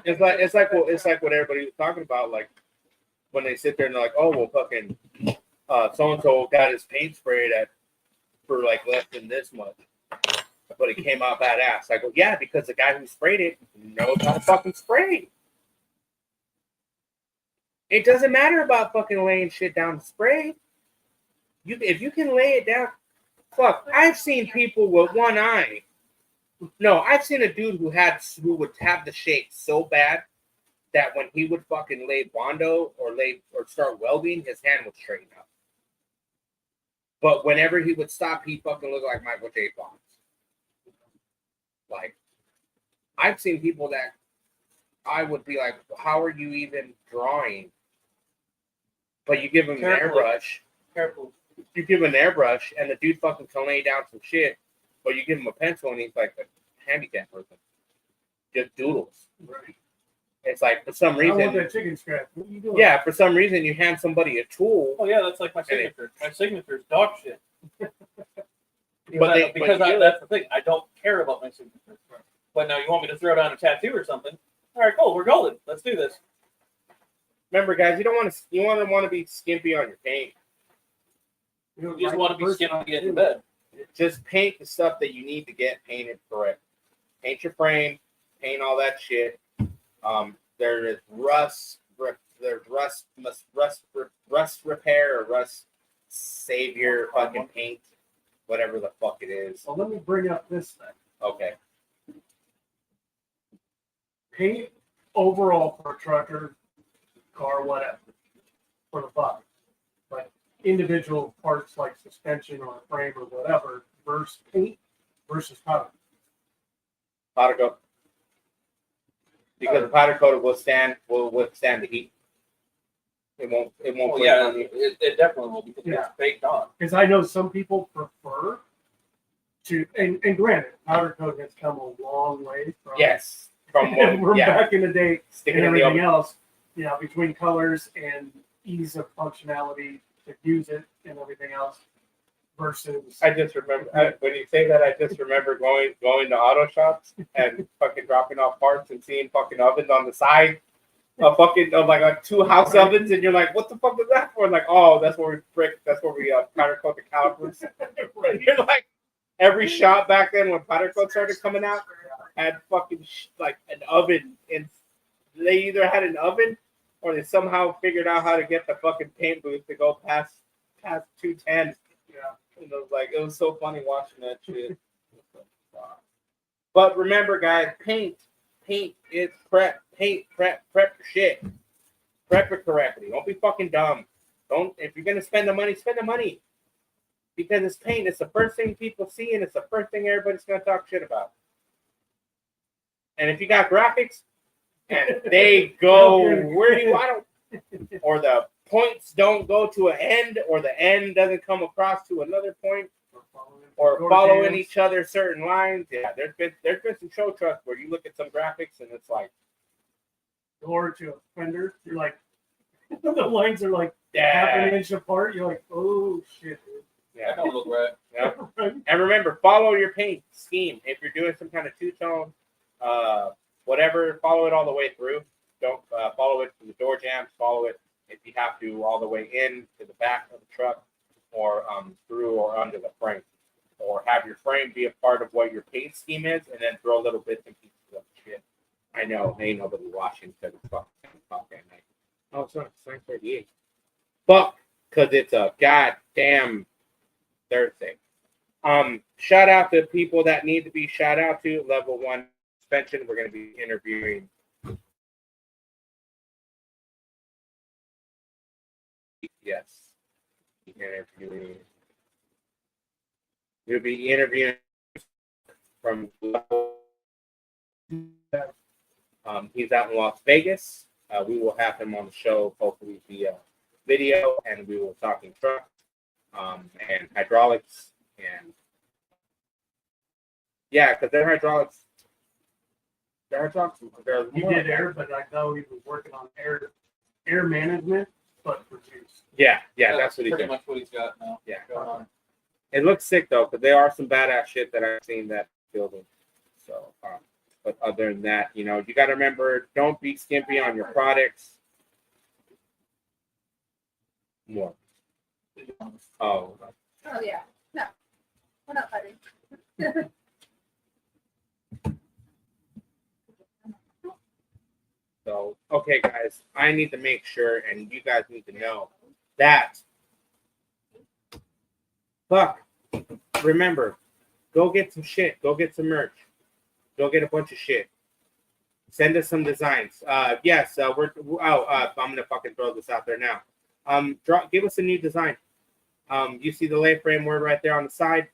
It's like what everybody was talking about, like when they sit there and they're like, oh well, fucking so and so got his paint sprayed for like less than this much, but it came out badass. I go, yeah, because the guy who sprayed it knows how to fucking spray. It doesn't matter about fucking laying shit down to spray. If you can lay it down, fuck. I've seen people with one eye. No, I've seen a dude who would have the shape so bad that when he would fucking lay Bondo or start welding, his hand would straighten up. But whenever he would stop, he fucking looked like Michael J. Fox. Like, I've seen people that I would be like, how are you even drawing? But you give him an airbrush. Careful. You give him an airbrush, and the dude fucking can lay down some shit. But you give him a pencil, and he's like a handicapped person. Just doodles. Right. It's like, for some I want reason, that chicken scratch. What are you doing? yeah, for some reason, you hand somebody a tool. Oh yeah, that's like my signature. My signature is dog shit. But That's the thing. I don't care about my signature. But now you want me to throw down a tattoo or something? All right, cool. We're golden. Let's do this. Remember, guys, you don't want to be skimpy on your paint. You You just want to be skipping to get in bed. Just paint the stuff that you need to get painted correct. Paint your frame, paint all that shit. There is rust repair or rust savior fucking paint, whatever the fuck it is. So let me bring up this thing. Okay. Paint overall for a trucker, car, whatever, for the body. But individual parts like suspension or a frame or whatever versus paint versus powder. Powder coat. Because the powder coat will withstand the heat. It won't Well, break yeah, on you. it definitely will because Yeah. it's baked on. Because I know some people prefer to, and granted, powder coat has come a long way from, Yes. From from back in the day Sticking and in the everything oven. else, you know, between colors and ease of functionality to use it and everything else versus I just remember when you say that. I just remember going to auto shops and fucking dropping off parts and seeing fucking ovens on the side of like 2 house ovens, and you're like, "What the fuck is that for?" And like, "Oh, that's where we powder coat the calipers." You're like, every shop back then when powder coat started coming out had fucking like an oven, and they either had an oven or they somehow figured out how to get the fucking paint booth to go past 210. yeah. And it was so funny watching that shit. But remember, guys, paint is prep. Prep your shit. Prep it correctly. Don't be fucking dumb. If you're gonna spend the money. Because it's paint. It's the first thing people see, and it's the first thing everybody's gonna talk shit about. And if you got graphics, and they go where you want them, or the points don't go to an end, or the end doesn't come across to another point, or following each other certain lines. Yeah, there's been some show trucks where you look at some graphics and it's like, Door to a fender, you're like, the lines are like half yeah, an inch apart. You're like, oh shit. yeah. That don't look right. Yeah. And remember, follow your paint scheme. If you're doing some kind of two-tone, whatever, follow it all the way through. Don't follow it to the door jambs. Follow it if you have to all the way in to the back of the truck, or through or under the frame, or have your frame be a part of what your paint scheme is, and then throw little bits and pieces of shit. I know ain't nobody watching because it's fucking 10 o'clock at night. Oh, it's not. It's 9:38. Fuck, because it's a goddamn Thursday. Shout out to people that need to be shout out to. Level 1 suspension. We're going to be interviewing. Yes. Interviewing. We'll be interviewing from he's out in Las Vegas. We will have him on the show, hopefully via video, and we will talking trucks and hydraulics, and yeah, because they're hydraulics. They're hydraulics. He did air, but I know he was working on air management, but for juice. Yeah, that's what he pretty did. much what he's got now. Yeah, Going on. it looks sick though, because there are some badass shit that I've seen that building. So, but other than that, you know, you got to remember, don't be skimpy on your products. More. Oh, Oh yeah. No. What up, buddy? so okay, guys, I need to make sure, and you guys need to know that. Fuck. Remember, go get some shit. Go get some merch. Go get a bunch of shit. Send us some designs. Yes, I'm gonna fucking throw this out there now. Give us a new design. You see the lay frame word right there on the side.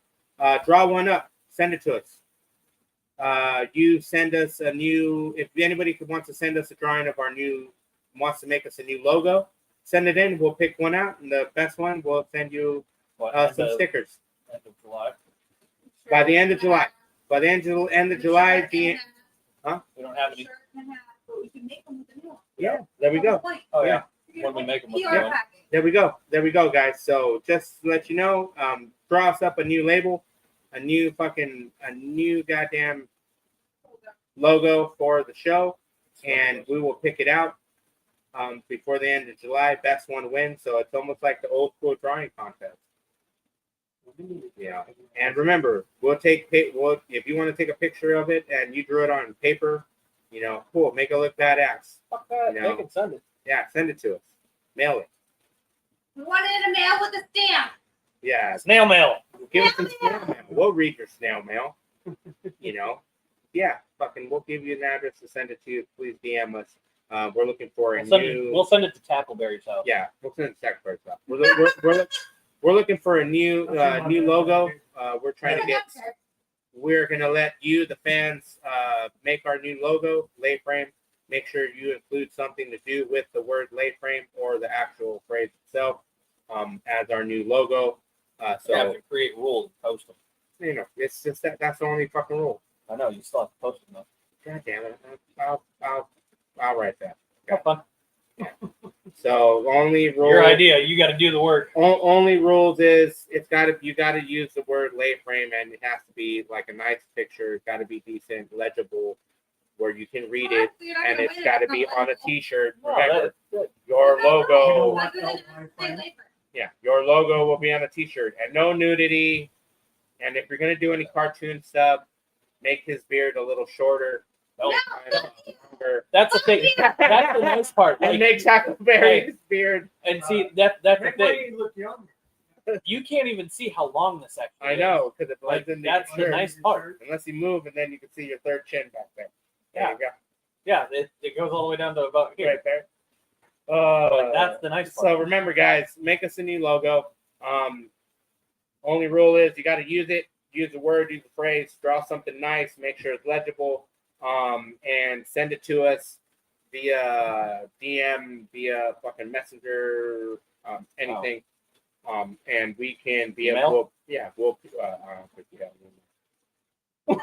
Draw one up. Send it to us. You send us a new. If anybody wants to send us a drawing of our new, wants to make us a new logo, send it in. We'll pick one out, and the best one we'll send you some stickers. End of July. By the end of July. By the end of July, We don't have any. We can make them with the new one. yeah, there we go. Oh yeah. Yeah. When we make them with the PR new one. package. There we go, guys. So just to let you know, draw us up a new label, a new goddamn logo for the show, and we will pick it out before the end of July. Best one wins. So it's almost like the old school drawing contest. Yeah, and remember, if you want to take a picture of it and you drew it on paper, you know, cool, make it look badass. Fuck that. You know. They can send it. Yeah, send it to us, mail it. We want it in a mail with a stamp. Yeah, Snail mail. give us some snail mail. We'll read your snail mail. You know, yeah, we'll give you an address to send it to. Please DM us. We're looking for a new. We'll send it to Tackleberry's house. Yeah, we'll send it to Secretary stuff. We're looking for a new logo. We're trying to get. We're gonna let you, the fans, make our new logo, lay frame. Make sure you include something to do with the word lay frame or the actual phrase itself as our new logo. You have So to create rules and post them. you know, it's just that's the only fucking rule. I know you still have to post them though. God damn it! I'll write that. Have fun. So only rule. Your idea. You got to do the work. Only rules is you got to use the word lay frame, and it has to be like a nice picture. It's got to be decent, legible, where you can read it, and it's got to be on a T-shirt. Remember, your logo. Yeah, your logo will be on a T-shirt, and no nudity. And if you're gonna do any cartoon stuff, make his beard a little shorter. Don't longer. That's the thing. That's the nice part. And Like, make Tackleberry's beard. and see that's the That thing. way you look young. You can't even see how long this actually. I know, because it blends Like, in that's the shirt. nice part. Unless you move, and then you can see your third chin back there. There you go. Yeah, it goes all the way down to about here. Right there. But that's the nice part. So remember, guys, make us a new logo. Only rule is you got to use it. Use the word, use the phrase, draw something nice, make sure it's legible, and send it to us via DM, via fucking messenger, anything. And we can be able. We'll. I don't think we have one.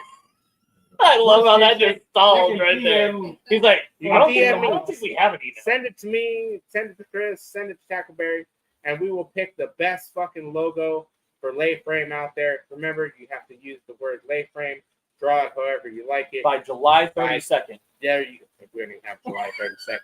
I love how that just You stalled can right there. DM He's like, You I don't, can think, I DM don't think we have it either. Send it to me. Send it to Chris. Send it to Tackleberry, and we will pick the best fucking logo for lay frame out there. Remember, you have to use the word lay frame. Draw it however you like it. by July 32nd. There you go. We don't even have July 32nd.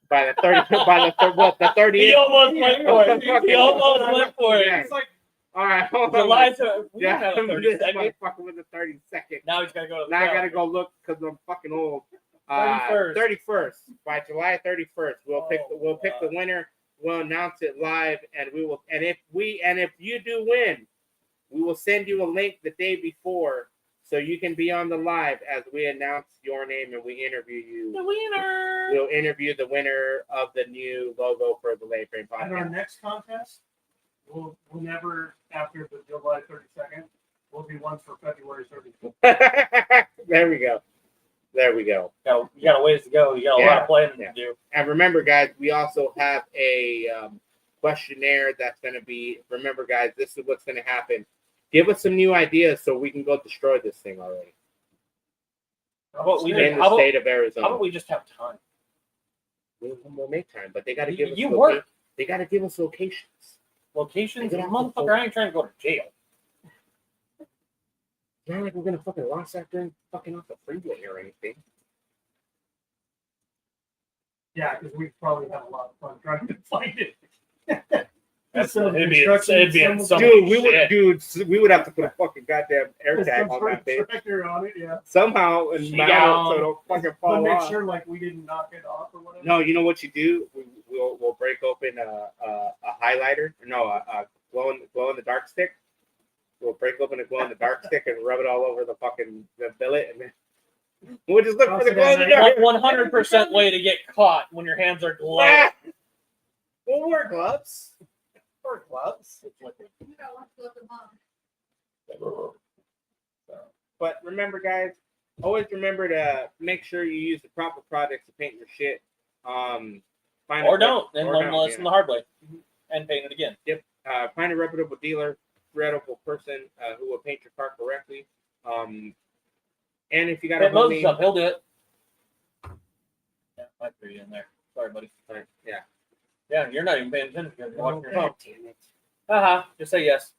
By the 30th, the 30th. He almost went for it. He almost went for it. Yeah. It's like All right, hold on. July to we Yeah, don't have a this 32nd. motherfucker with the 32nd. Now he's got to go to the Now I gotta calendar. go look because I'm fucking old. 31st. 31st. By July 31st, we'll pick the God. winner. We'll announce it live, and we will. And if you do win, we will send you a link the day before, so you can be on the live as we announce your name and we interview you. The winner. We'll interview the winner of the new logo for the Late Frame at our podcast. next contest, we'll never after the July 32nd. We'll be one for February 30th. There we go. There we go. You got a ways to go. You got a lot of planning to do. And remember, guys, we also have a questionnaire that's going to be. Remember, guys, this is what's going to happen. Give us some new ideas so we can go destroy this thing already How about we in the state of Arizona. How about we just have time? We'll make time, but they got to give us. You work. They got to give us locations. Locations, Yeah. motherfucker. I ain't trying to go to jail. It's not like we're gonna fucking lost after fucking off the freeway or anything. Yeah, because we probably have a lot of fun trying to find it. It'd be in some Dude, we would have to put a fucking goddamn air tag on that thing tracker on it, yeah. somehow and mount it so it don't fucking But fall make off. sure like we didn't knock it off or whatever. No, you know what you do? We'll break open a highlighter. No, a glow in the dark stick. We'll break open a glow in the dark stick and rub it all over the fucking the billet, and then we'll just look for the glow in the dark. 100% way to get caught when your hands are gloved. We'll wear gloves. Wear gloves. You don't want to look at mom. But remember, guys, always remember to make sure you use the proper products to paint your shit. Find Or a- don't, and or learn don't, the lesson the hard way. And paint it again. Find a reputable dealer, reputable person who will paint your car correctly. And if you got a Hit Moses homie, up, he'll do it. Yeah, I threw you in there. Sorry, buddy. yeah. Yeah, you're not even paying attention because you're watching your phone. God damn it. Just say yes.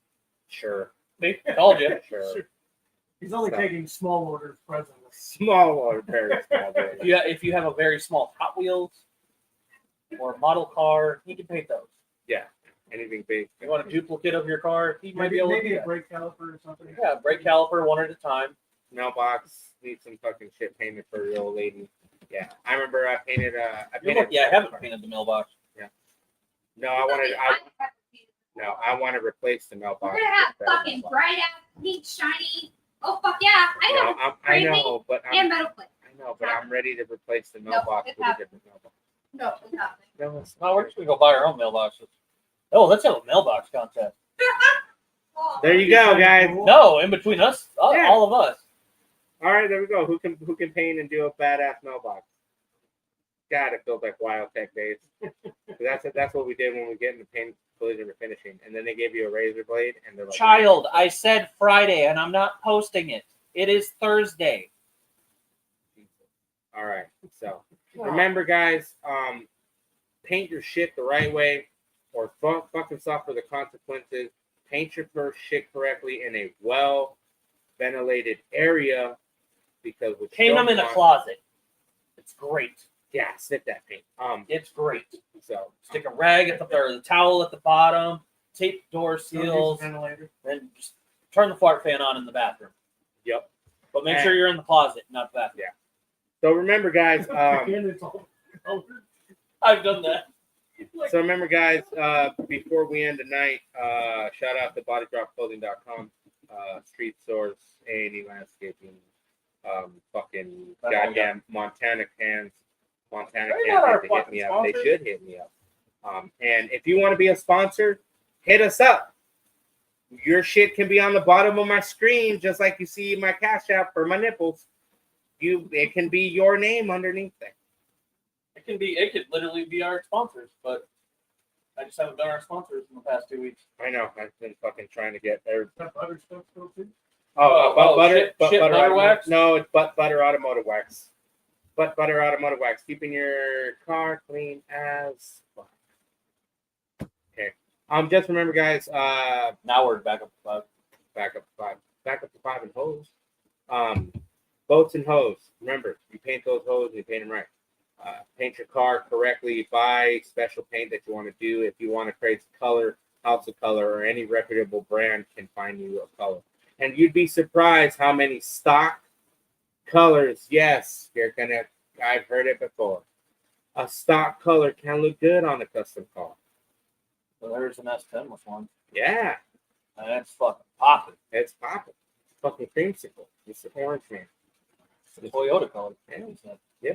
Sure. See, told you. Sure. He's only So. taking small orders presently. Small or very small. If you have a very small Hot Wheels or a model car, he can paint those. Anything big. You want a duplicate of your car, he might be able to Maybe do a that. brake caliper or something. Yeah, brake caliper one at a time. Mailbox. Need some fucking shit painted for the old lady. Yeah. I remember I painted. I You're painted. lucky I haven't painted the mailbox. No, I want to replace the mailbox. We're gonna have with that fucking mailbox. bright ass, pink, shiny. Oh fuck yeah! I No, know. I know, but And metal plate. I'm ready to replace the mailbox it's with a happening. different mailbox. No, it's happening. No, it's No, we're just gonna go buy our own mailboxes. Oh, let's have a mailbox contest. Oh, There you go, guys. No, in between us, Yeah. all of us. All right, there we go. Who can paint and do a badass mailbox? God, it feels like Wild Tech days. That's what we did when we get into paint, collision, or finishing, and then they gave you a razor blade, and they're like, Child, I said Friday, and I'm not posting it. It is Thursday. All right, so remember, guys, paint your shit the right way, or fucking suffer the consequences. Paint your shit correctly in a well ventilated area, because with Paint them in a closet. It's great. Yeah, snip that paint. It's great. So Stick a rag at the towel at the bottom. Tape door Don't use seals. the ventilator. Then just turn the fart fan on in the bathroom. Yep. But make sure you're in the closet, not the bathroom. So remember, guys. And it's all colored. I've done that. So remember, guys. Before we end the night, shout out to BodyDropClothing.com, Street Source, A&E Landscaping, fucking Oh, goddamn Montana Cans. Montana They're Cans not our need to hit fucking me up. They sponsor. should hit me up. And if you want to be a sponsor, hit us up. Your shit can be on the bottom of my screen, just like you see my Cash App for my nipples. It can be your name underneath there. It could literally be our sponsors, but I just haven't done our sponsors in the past 2 weeks. I know. I've been fucking trying to get there. That butter stuff still too. Butt butter. shit butter automotive- wax? No, it's butt butter automotive wax. Butt butter automotive wax. Keeping your car clean as fuck. Okay. Just remember, guys. Now we're back up to 5. Back up to 5 and hose. Boats and hose. Remember, you paint those hoses, you paint them right. Paint your car correctly. Buy special paint that you want to do. If you want to create color, House of Color or any reputable brand can find you a color. And you'd be surprised how many stock colors. Yes, I've heard it before. A stock color can look good on a custom car. So there's an S10 with one. Yeah, And that's fucking popping. it's popping. It's fucking creamsicle. It's the orange man. It's a Toyota color. Yeah. Yeah.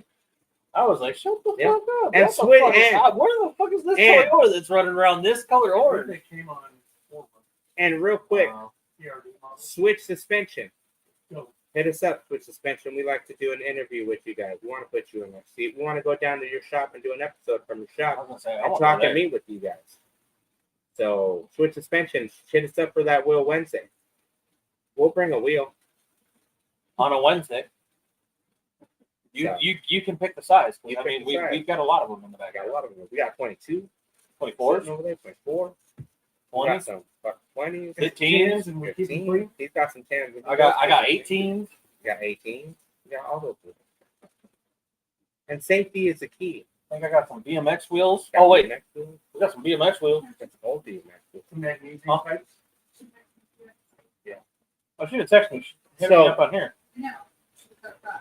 I was like, shut the Yeah. fuck up. And What the switch- fuck is and- that? Where the fuck is this and- Toyota that's running around this color orange? They came on forward. And real quick, PRD model. switch suspension. No. Hit us up, Switch Suspension. We like to do an interview with you guys. We want to put you in there. See, we want to go down to your shop and do an episode from your I shop was gonna say, I and want talk that. and meet with you guys. So, Switch Suspension, hit us up for that Wheel Wednesday. We'll bring a wheel. On a Wednesday. So- You can pick the size. You I pick mean, the size. we've got a lot of them in the I got a backyard. lot of them. We got 22. 24s, Sitting over there, 24. We got 20s. some 20s. 15s, and we keep them 15. clean. He's got some 10s. I got 18s. You got 18. You got all those wheels. And safety is the key. I think I got some BMX wheels. Got Oh wait, BMX wheels. we got some BMX wheels. That's old BMX wheels. Some magnesium Huh? pipes. I should have texted me. Hit So- me up on here. No.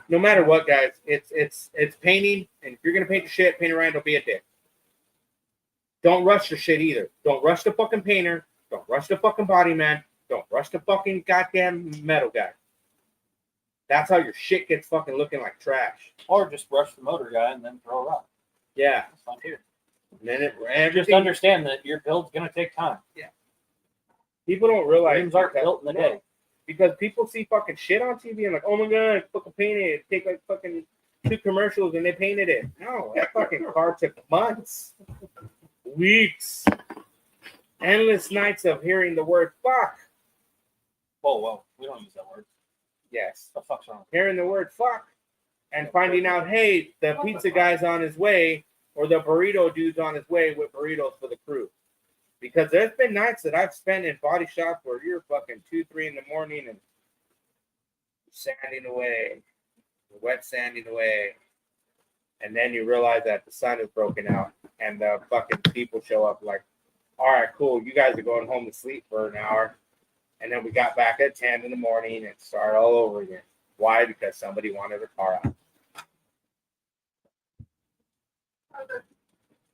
No matter what, guys, it's painting, and if you're gonna paint your shit, paint it right. Don't be a dick. Don't rush your shit either. Don't rush the fucking painter. Don't rush the fucking body man. Don't rush the fucking goddamn metal guy. That's how your shit gets fucking looking like trash. Or just rush the motor guy and then throw a rock. Yeah. That's fine too. And then Just everything. understand that your build's gonna take time. People don't realize Dreams aren't because- built in a day. because people see fucking shit on TV and like, oh my god, fucking painted it. Take like fucking 2 commercials and they painted it. No, that fucking car took months, weeks, endless nights of hearing the word fuck. Whoa, we don't use that word. Yes, What the fuck's wrong? hearing the word fuck and finding out, hey, the pizza guy's on his way or the burrito dude's on his way with burritos for the crew. Because there's been nights that I've spent in body shop where you're fucking 2, 3 in the morning and sanding away, wet sanding away, and then you realize that the sun is broken out and the fucking people show up like, all right, cool, you guys are going home to sleep for an hour. And then we got back at 10 in the morning and started all over again. Why? Because somebody wanted a car out.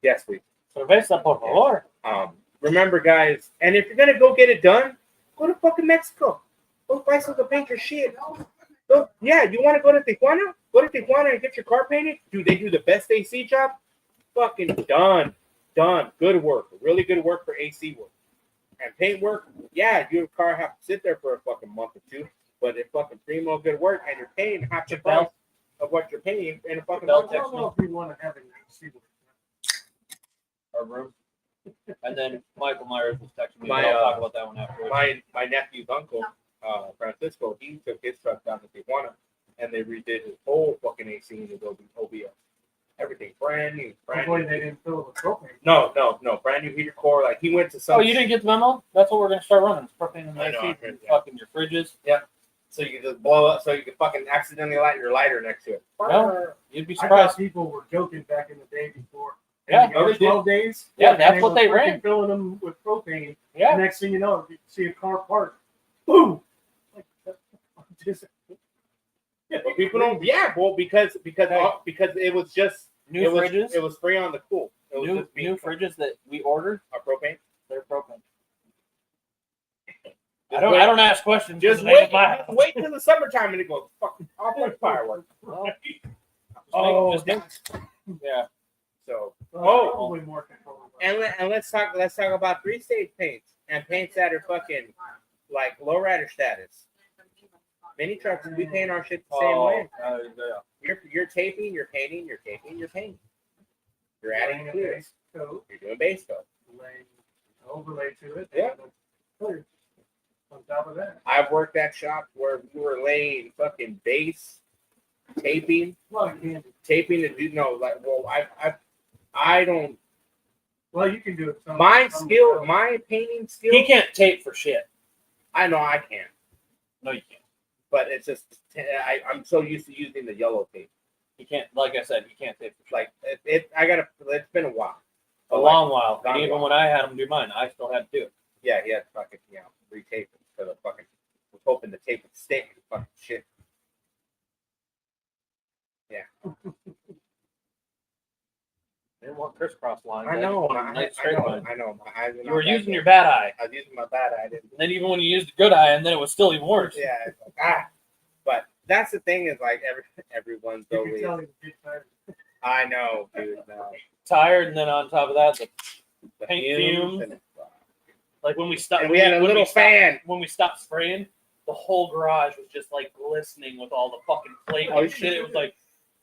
Yes, please. Cerveza, por favor. Remember, guys, and if you're gonna go get it done, go to fucking Mexico. Go buy some to paint your shit. Go, yeah, you want to go to Tijuana? Go to Tijuana and get your car painted. Dude, they do the best AC job. Fucking done. Good work. Really good work for AC work. And paint work, yeah, your car have to sit there for a fucking month or two, but it's fucking primo good work, and you're paying half the price of what you're paying in a fucking Bell month. I don't know if we want to have an AC work. Our room. And then Michael Myers was texting me. My, I'll talk about that one afterwards. My nephew's uncle, Francisco, he took his truck down to Tijuana, and they redid his whole fucking AC in his OBS. Everything brand new. Hopefully they didn't fill it with propane. No, brand new heater core. Like he went to some. Oh, you didn't get the memo? That's what we're gonna start running. It's propane in the I know, AC. I heard that. Fucking your fridges. So you can just blow up, so you can fucking accidentally light your lighter next to it. No. You'd be I thought surprised. people were joking back in the day before. Yeah, And the 12 days. Yeah, and that's they what were they freaking ran. Filling them with propane. Yeah. Next thing you know, you see a car parked. Boom. Like, just, But people don't. Yeah, well, because it was just New it was, fridges. It was free on the cool. It was New just being fridges that we ordered. propane. They're propane. Just I don't ask questions. Just because wait. they buy- Just wait till the summertime and it goes fucking off like fireworks. Well, oh, just make- yeah. So probably more control. and let's talk about 3-stage paints and paints that are fucking like lowrider status. Mini trucks, we paint our shit the same way. Yeah. You're taping, you're painting, you're taping, you're painting. You're adding a clear. base coat, You're doing base coat. laying overlay to it. Yeah. and then clear on top of that. I've worked at shops where we were laying fucking base, taping, A lot of candy. taping to do I don't. Well, you can do it. My painting skill. He can't tape for shit. I know I can't. No, you can't. but it's just I'm so used to using the yellow tape. You can't, like I said, you can't tape the Like it's been a while. a But, long while. long And even while. when I had them do mine, I still had to do it. Yeah, he had to fucking retape it because I fucking was hoping the tape would stick and fucking shit. Yeah. I didn't want crisscross lines. I know. just wanted a nice straight line. I know. My eyes are You not were that using good. your bad eye. I was using my bad eye. I didn't. And then even when you used the good eye, and then it was still even worse. Yeah. It's like, But that's the thing is like everyone's You can always. tell he's get tired. I know, dude. No. Tired, and then on top of that, The Paint fumes fumes. and- like when we stopped, And we had a when little stopped- fan. When we stopped spraying, the whole garage was just like glistening with all the fucking flake Oh, and shit. It was like,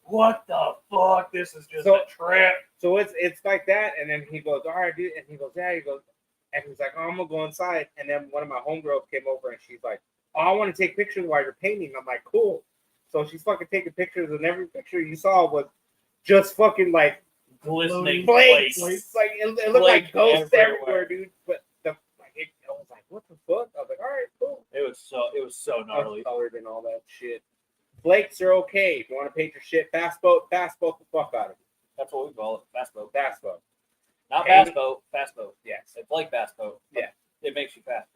what the fuck? This is just So- a trip. So it's like that, and then he goes, all right, dude, and he goes, yeah, he goes, and he's like, oh, I'm gonna go inside, and then one of my homegirls came over, and she's like, oh, I want to take pictures while you're painting. I'm like, cool. So she's fucking taking pictures, and every picture you saw was just fucking like Glistening flakes. flakes. Like it looked like Flake ghosts everywhere. everywhere, dude. But I was like, what the fuck? I was like, all right, cool. It was so I was gnarly. colored and all that shit. Flakes are okay if you want to paint your shit. Fast boat the fuck out of it. That's what we call it. Fast boat. Fast boat. Not Hey. fast boat. Fast boat. Yes. It's like fast boat. but Yeah. It makes you fast.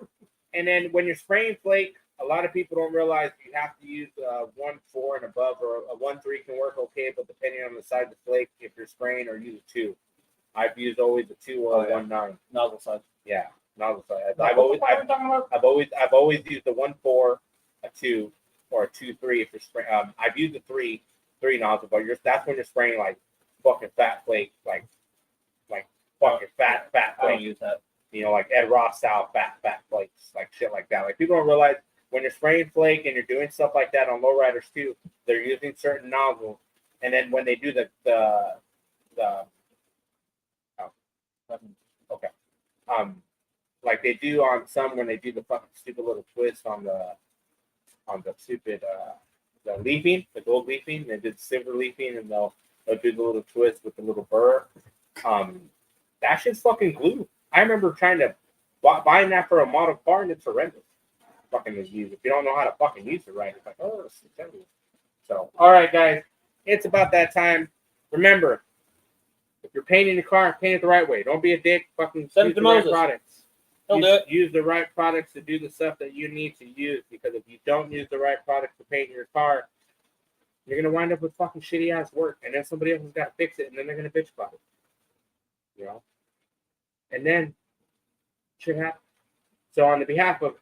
And then when you're spraying flake, a lot of people don't realize you have to use 1.4 and above, or a 1.3 can work okay, but depending on the size of the flake, if you're spraying, or use a 2. I've used always a 2 or Oh, a yeah. 1.9. Nozzle size. Yeah, nozzle size. What I've the fuck are we talking about? I've always used a 1.4, a 2, or a 2.3 if you're spraying. I've used a 3 nozzle, but that's when you're spraying like fucking fat flake, like fucking fat I don't flake. use that. You know, like Ed Ross style fat flakes, like shit like that. Like people don't realize when you're spraying flake and you're doing stuff like that on lowriders too, they're using certain nozzles, and then when they do the like they do on some when they do the fucking stupid little twist on the stupid the leafing, the gold leafing, they did silver leafing, and they'll do the little twist with the little burr. That shit's fucking glue. I remember trying to buying that for a model car, and it's horrendous. Fucking to use. If you don't know how to fucking use it right, it's like, oh, it's terrible. So, all right, guys, it's about that time. Remember, if you're painting the car, paint it the right way. Don't be a dick. Fucking Send it use to the right Moses. products. He'll do it. Use the right products to do the stuff that you need to use. Because if you don't use the right products to paint your car, you're gonna wind up with fucking shitty ass work, and then somebody else has got to fix it, and then they're gonna bitch about it. You know, and then shit happens. So, on the behalf of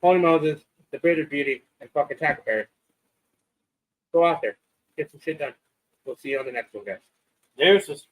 Holy Moses, the Bitter Beauty, and fucking Tackleberry, go out there, get some shit done. We'll see you on the next one, guys. Deuces.